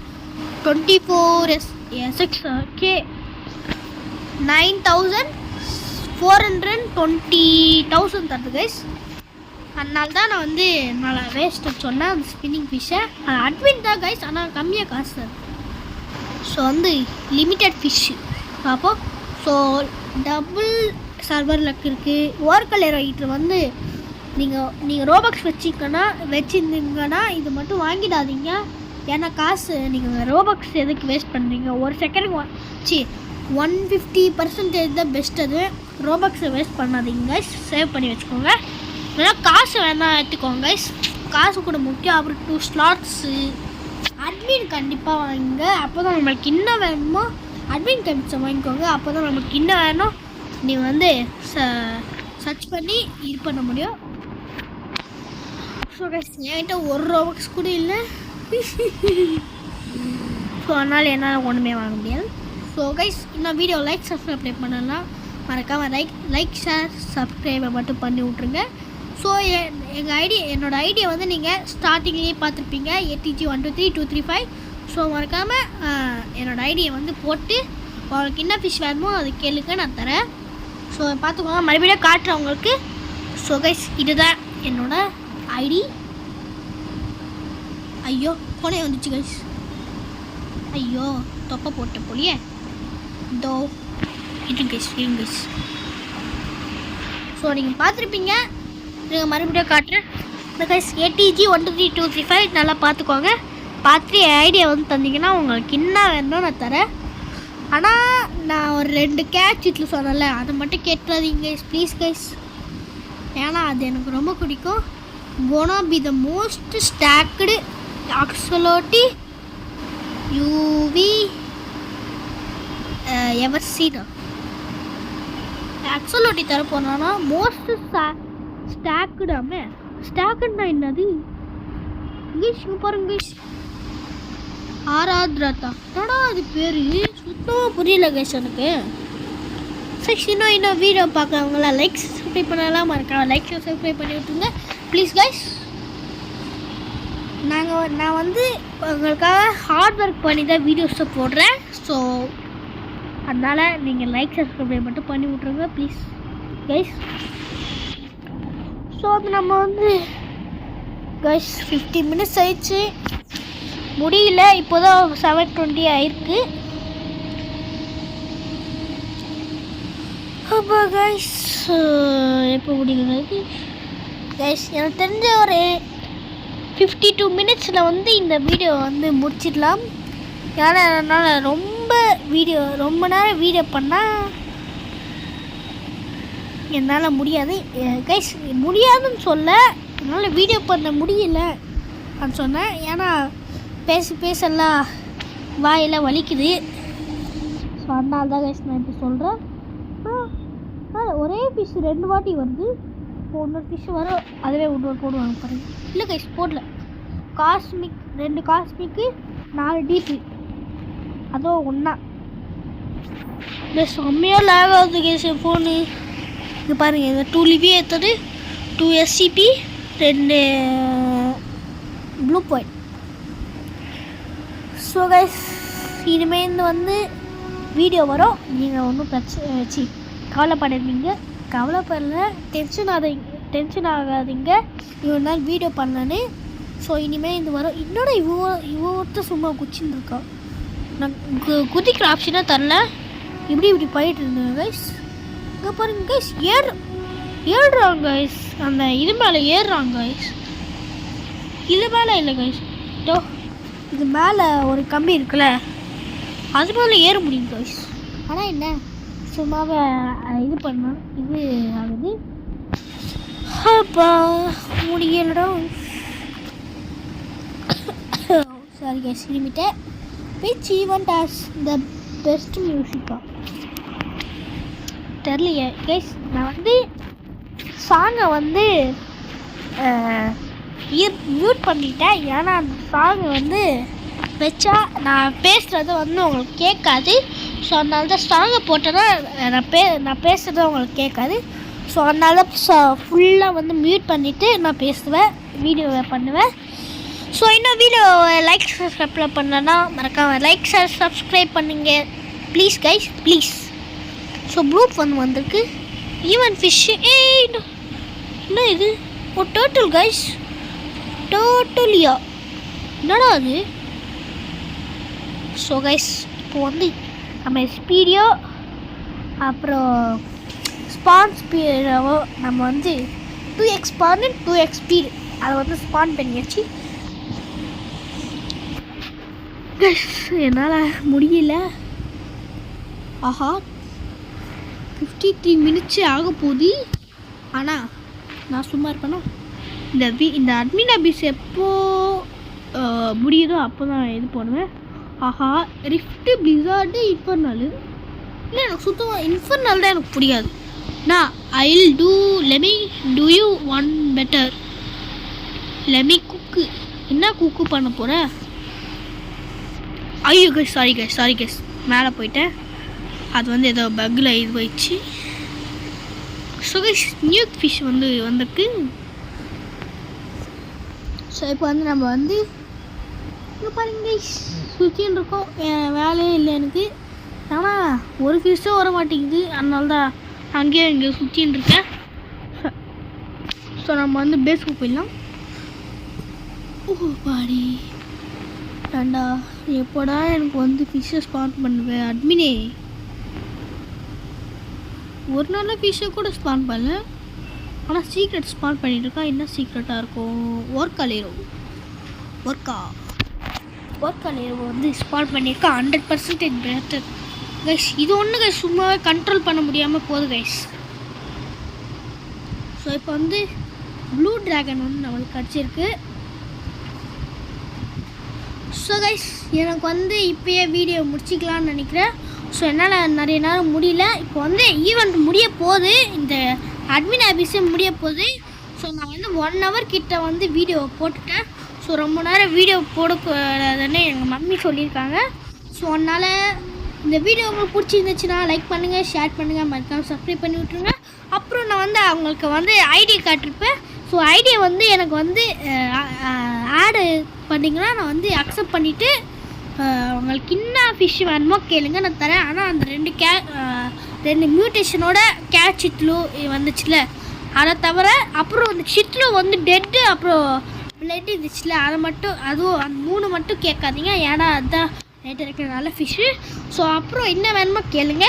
9,420,000 தருது கைஸ். அதனால தான் நான் வந்து நல்லா வேஸ்ட்டு சொன்னேன் அந்த ஸ்பின்னிங் ஃபிஷ்ஷை. அது அட்வின் தான் கைஸ், ஆனால் கம்மியாக காசு தருது. ஸோ வந்து லிமிட்டட் ஃபிஷ்ஷு பார்ப்போம். ஸோ டபுள் சர்வர் லக் இருக்குது. ஓர்கல் ரைட்டர் வந்து நீங்கள் ரோபக்ஸ் வச்சுருந்தீங்கன்னா இது மட்டும் வாங்கிடாதீங்க. ஏன்னா காசு நீங்கள் ரோபக்ஸ் எதுக்கு வேஸ்ட் பண்ணுறீங்க? ஒரு செகண்டுக்கு 150% தான் பெஸ்ட். அது ரோபக்ஸை வேஸ்ட் பண்ணாதீங்க கைஸ், சேவ் பண்ணி வச்சுக்கோங்க. இல்லைனா காசு வேணால் எடுத்துக்கோங்க கைஸ், காசு கூட முக்கியம். அப்புறம் 2 ஸ்லாட்ஸு அட்மின் கண்டிப்பாக வாங்குங்க. அப்போ தான் நம்மளுக்கு இன்னும் வேணுமோ அட்மின் கமிஷன் வாங்கிக்கோங்க. அப்போ தான் நம்மளுக்கு இன்னும் வேணும் நீங்கள் வந்து சர்ச் பண்ணி இது பண்ண முடியும். ஸோ கைஸ் என்கிட்ட 1 ரோபக்ஸ் கூட இல்லை. ஸோ அதனால் என்னால் ஒன்றுமே வாங்க முடியாது. ஸோ கைஸ் இன்னும் வீடியோ லைக் சப்ஸ்கிரைப் பண்ணலாம், மறக்காமல் லைக் ஷேர் சப்ஸ்கிரைபை மட்டும் பண்ணி விட்ருங்க. ஸோ என்னோடய ஐடியா வந்து நீங்கள் ஸ்டார்டிங்லேயே பார்த்துருப்பீங்க, ATG123235. ஸோ மறக்காமல் என்னோடய ஐடியை வந்து போட்டு உங்களுக்கு என்ன ஃபிஷ் வேணுமோ அது கேளுங்க, நான் தரேன். ஸோ பார்த்துக்கோங்க, மறுபடியும் காட்டுறேன் உங்களுக்கு. ஸோ கைஸ் இதுதான் என்னோடய ஐடி. ஐயோ போனே வந்துச்சு கைஸ். ஐயோ தொப்பை போட்ட போலியே. இதோ இது கைஸ். ஸோ நீங்கள் பார்த்துருப்பீங்க, நீங்கள் மறுபடியும் காட்டுறேன். இந்த கைஸ் ATG123235 நல்லா பார்த்துக்கோங்க. பார்த்துட்டு என் ஐடியா வந்து தந்தீங்கன்னா உங்களுக்கு என்ன வேணும் நான் தரேன். ஆனால் நான் ஒரு 2 கேட்ச் இதில் சொன்னல, அதை மட்டும் கேட்டுறாதீங்க கைஸ் ப்ளீஸ் கைஸ். ஏன்னா அது எனக்கு ரொம்ப பிடிக்கும். Gonna be the most stacked axolotl you've ever seen. Axolotl தர போனான்னா மோஸ்ட் ஸ்டாக்குடாமே. ஸ்டாக்குன்னா என்னது இங்கிலீஷ் பாருங்க கைஸ். ஆராத்ரதா என்னடா அது பேர், சுத்தமாக புரியல கைஸ் எனக்கு. இன்னும் வீடியோ பார்க்குறவங்களாம் லைக் சப்ஸ்கிரைப் பண்ணலாம், மறக்காம லைக் சப்ஸ்கிரைப் பண்ணி விட்டுருங்க ப்ளீஸ் கைஸ். நான் வந்து உங்களுக்காக ஹார்ட் ஒர்க் பண்ணி தான் வீடியோஸை போடுறேன். ஸோ அதனால் நீங்கள் லைக் சப்ஸ்கிரைப் மட்டும் பண்ணி விட்ருங்க ப்ளீஸ் கைஸ். ஸோ அது நம்ம வந்து கைஸ் 50 minutes ஆயிடுச்சு, முடியல. இப்போ தான் 7:20 ஆயிருக்கு. அப்போ கைஸ் எப்போ முடிக்கிறது கைஸ்? எனக்கு தெரிஞ்ச ஒரு 52 மினிட்ஸில் வந்து இந்த வீடியோ வந்து முடிச்சிடலாம். ஏன்னா என்னால் ரொம்ப நேரம் வீடியோ பண்ணால் என்னால் முடியாது கைஸ். முடியாதுன்னு சொல்ல, என்னால் வீடியோ பண்ண முடியல அப்படின்னு சொன்னேன். ஏன்னா பேசலாம் வாயெல்லாம் வலிக்குது. ஸோ அதனால தான் கைஸ் நான் இப்போ சொல்கிறேன். ஒரே ஃபிஷ் 2 வாட்டி வருது. இப்போ இன்னொரு ஃபிஷ் வரும், அதுவே இன்னொரு போடுவாங்க பாருங்க. இல்லை கைஸ் போடல. காஸ்மிக் 2 காஸ்மிக்கு 4 டிபி, அதுவும் ஒன்றா. இல்லை செம்மையாக லேக் ஆகுது கைஸ் என் ஃபோனு. இது பாருங்கள், இந்த 2 லிபி ஏற்றது, 2 SCP, 2 blue point. So guys இனிமேல் வந்து வீடியோ வரும். நீங்கள் ஒன்றும் பிரச்சனை கவலைப்படாதீங்க. கவலைப்படல, டென்ஷன் ஆகாதீங்க. இவ்வளோ நாள் வீடியோ பண்ணேன்னு. ஸோ இனிமேல் இது வரும். இன்னொரு இவ்வளோ சும்மா குச்சின்னு இருக்கோம். நான் குதிக்கிற ஆப்ஷனாக தரல. இப்படி போயிட்டு இருந்தேன் கைஸ். இங்கே பாருங்க கைஸ், ஏறுறாங்க கைஸ். அந்த இது மேலே ஏறுறாங்க கைஸ். இது மேலே இல்லை கைஸ், இது மேலே ஒரு கம்பி இருக்குல்ல, அது மேலே ஏற முடியும் கைஸ். ஆனால் என்ன சும்மாவே இது பண்ணால் இது ஆகுது. அப்பா முடியலடா. Sorry guys, limited. Which event has the best மியூசிக்கா தெரியலையே கைஸ். நான் வந்து சாங்கை வந்து மியூட் பண்ணிட்டேன். ஏன்னா அந்த சாங்கை வந்து வச்சா நான் பேசுகிறது வந்து உங்களுக்கு கேட்காது. ஸோ அதனால தான் சாங்கை போட்டேன்னா நான் பேசுகிறது உங்களுக்கு கேட்காது. ஸோ அதனால தான் ஃபுல்லாக வந்து மியூட் பண்ணிவிட்டு நான் பேசுவேன், வீடியோவை பண்ணுவேன். ஸோ இன்னும் வீடியோ லைக் சப்ஸ்கிரைப் பண்ணலன்னா மறக்காமல் லைக் சப்ஸ்கிரைப் பண்ணுங்க please guys, please. So bloop வந்திருக்கு. ஈவன் ஃபிஷ்ஷு என்ன இது? ஓ டோட்டல் கைஸ், டோட்டலியா என்னடா அது? ஸோ கைஸ் இப்போ வந்து நம்ம ஸ்பீடியோ அப்புறம் ஸ்பான் ஸ்பீடோ நம்ம வந்து 2x ஸ்பான் 2x ஸ்பீடு அதை வந்து ஸ்பான் பண்ணியாச்சு. என்னால் முடியல. ஆஹா 53 மினிட்ஸே ஆக போகுது. ஆனால் நான் சும்மா இருப்பேனா? இந்த அட்மின் ஆபீஸ் எப்போ முடியுதோ அப்போ தான் இது பண்ணுவேன். ஆஹா ரிஃப்ட்டு பிளிஸார்டு இன்ஃபர்னல். இல்லை எனக்கு சுத்தமாக இன்ஃபர்னல் தான் எனக்கு புரியாது. நான் let me do you one better. Let me cook என்ன குக்கு பண்ண போகிறேன்? ஐயோ கைஸ், சாரி கைஸ் மேலே போயிட்டேன். அது வந்து ஏதோ பக்கில் இது போயிடுச்சு. ஸோ கைஸ் நியூ ஃபிஷ் வந்திருக்கு. ஸோ இப்போ வந்து நம்ம வந்து இங்கே பாருங்க கைஸ் சுற்றின்னு இருக்கோம். வேலையே இல்லை எனக்கு. ஆனால் ஒரு ஃபிஷ்ஷும் வர மாட்டேங்குது. அதனால தான் அங்கேயே இங்கே சுற்றின்னு இருக்கேன். ஸோ நம்ம வந்து பேஸுக்கு போயிடலாம். ஓ பாடி ஏண்டா எப்போடா எனக்கு வந்து ஃபிஷ்ஷை ஸ்பான் பண்ணுவேன் அட்மினே? ஒரு நாள் ஃபிஷ்ஷை கூட ஸ்பான் பண்ணல. ஆனால் சீக்ரெட் ஸ்பான் பண்ணிட்டுருக்கா. என்ன சீக்ரெட்டாக இருக்கும்? ஒர்க்கா லேரோ வந்து ஸ்பான் பண்ணியிருக்கா. 100% பெட்டர் கைஸ். இது ஒன்று கைஸ் சும்மாவே கண்ட்ரோல் பண்ண முடியாமல் போகுது கைஸ். ஸோ இப்போ வந்து ப்ளூ ட்ராகன் வந்து நம்மளுக்கு கிடச்சிருக்கு. ஸோ கைஸ் எனக்கு வந்து இப்போயே வீடியோ முடிச்சிக்கலான்னு நினைக்கிறேன். ஸோ என்னால் நிறைய நேரம் முடியல. இப்போ வந்து ஈவெண்ட் முடிய போகுது, இந்த அட்மின் ஆஃபீஸே முடிய போகுது. ஸோ நான் வந்து 1 hour கிட்ட வந்து வீடியோ போட்டுட்டேன். ஸோ ரொம்ப நேரம் வீடியோ போடக்கூடாதுன்னு எங்கள் மம்மி சொல்லியிருக்காங்க. ஸோ அதனால் இந்த வீடியோ உங்களுக்கு பிடிச்சிருந்துச்சுன்னா லைக் பண்ணுங்கள், ஷேர் பண்ணுங்கள், மறக்காமல் சப்ஸ்கிரைப் பண்ணி விட்ருங்க. அப்புறம் நான் வந்து அவங்களுக்கு வந்து ஐடி காட்டிருப்பேன். ஸோ ஐடியை வந்து எனக்கு வந்து ஆடு பண்ணிங்கன்னா நான் வந்து அக்செப்ட் பண்ணிவிட்டு உங்களுக்கு என்ன ஃபிஷ் வேணுமோ கேளுங்க, நான் தரேன். ஆனால் அந்த 2 மியூட்டேஷனோட கேட் சிட்லு வந்துச்சுல, அதை தவிர அப்புறம் அந்த சிட்லு வந்து டெட்டு அப்புறம் பிளட் இருந்துச்சுல, அதுவும் அந்த 3 மட்டும் கேட்காதீங்க. ஏன்னா அதுதான் ரேட் இருக்கிற நல்ல ஃபிஷ்ஷு. ஸோ அப்புறம் என்ன வேணுமோ கேளுங்க.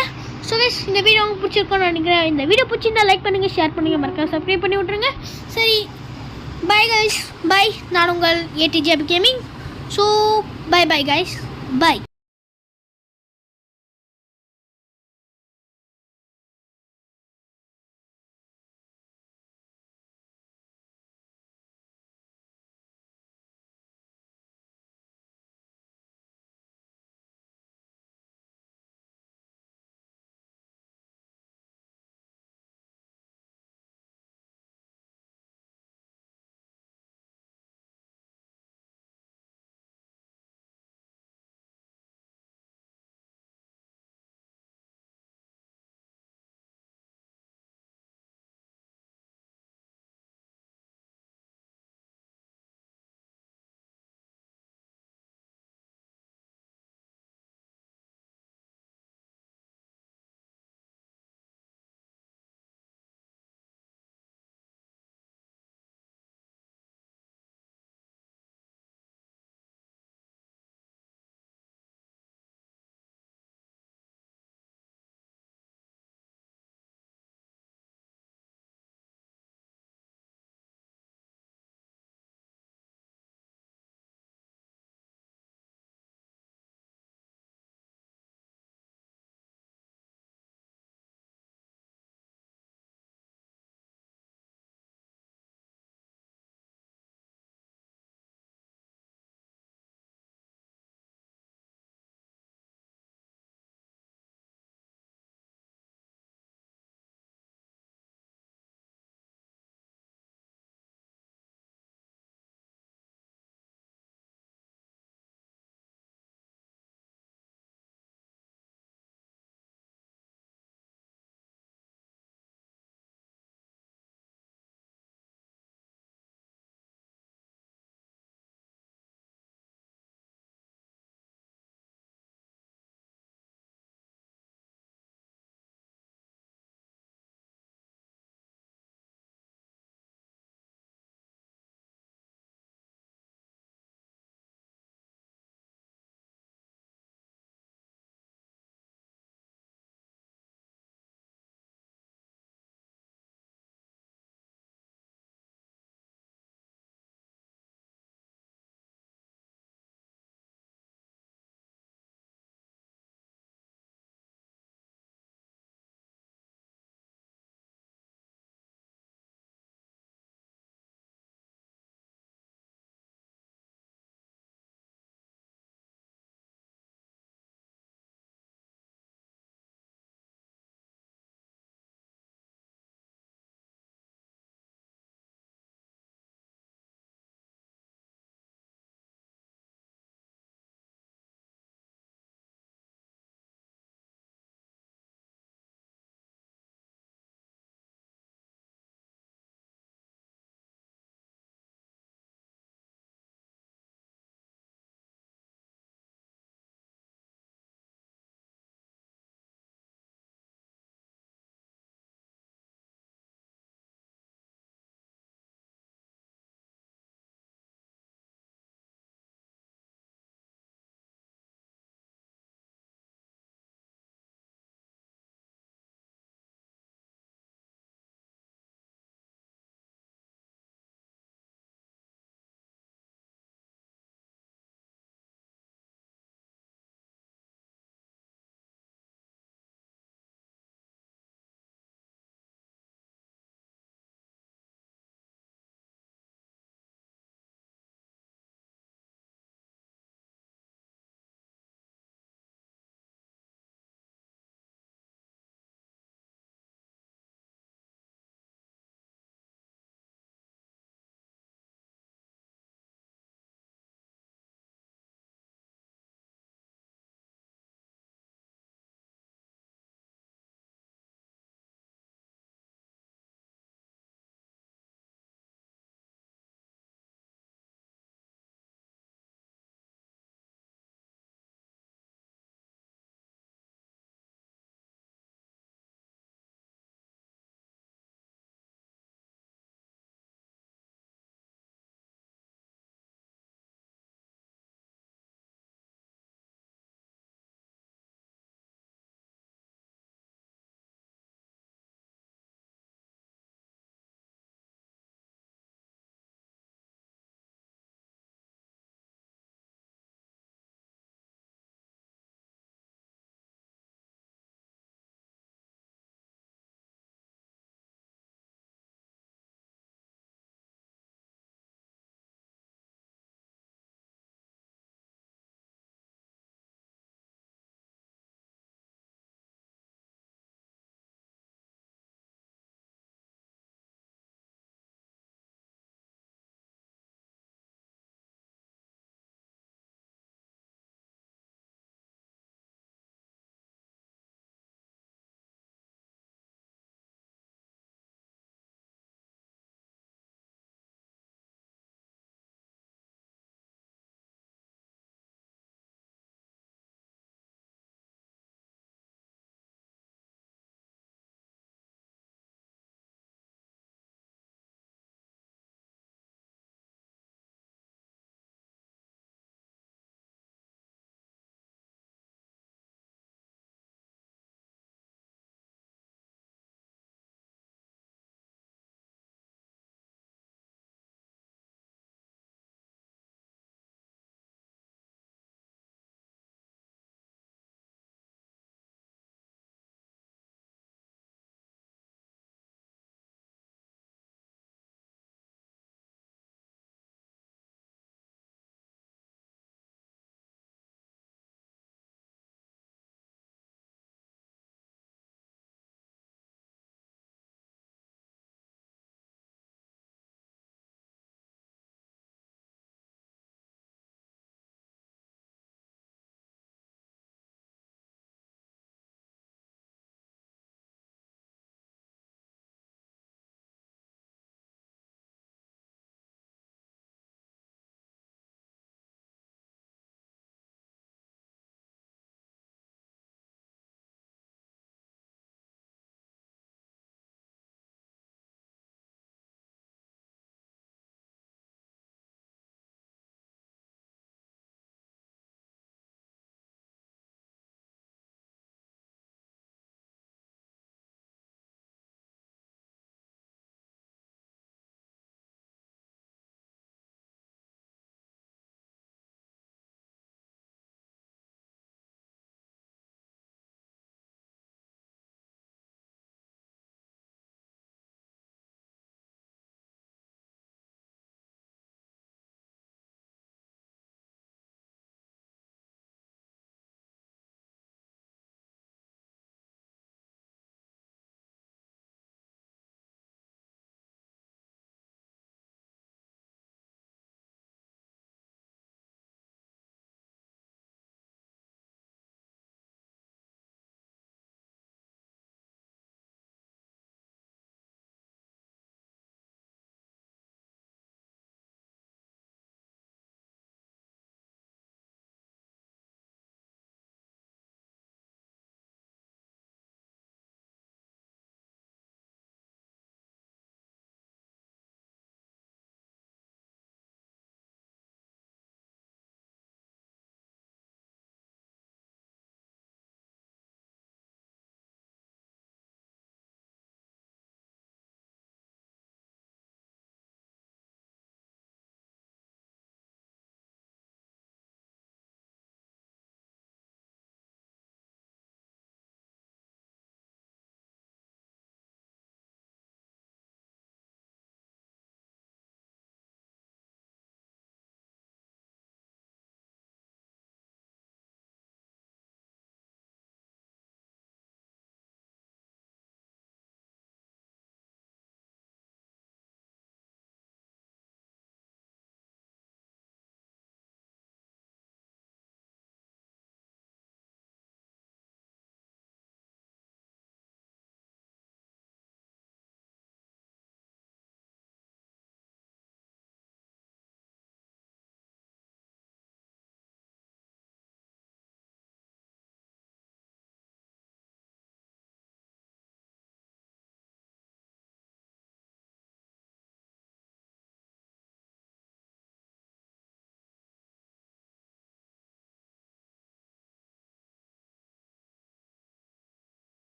ஸோ கைஸ் இந்த வீடியோ உங்களுக்கு பிடிச்சிருக்கோன்னு நினைக்கிறேன். இந்த வீடியோ பிடிச்சிருந்தா லைக் பண்ணுங்கள், ஷேர் பண்ணுங்கள், மறக்காம சப்ஸ்கிரைப் பண்ணி விட்ருங்க. சரி பை கைஸ், பை. நான் உங்கள் ATJB gaming. So bye bye guys, by.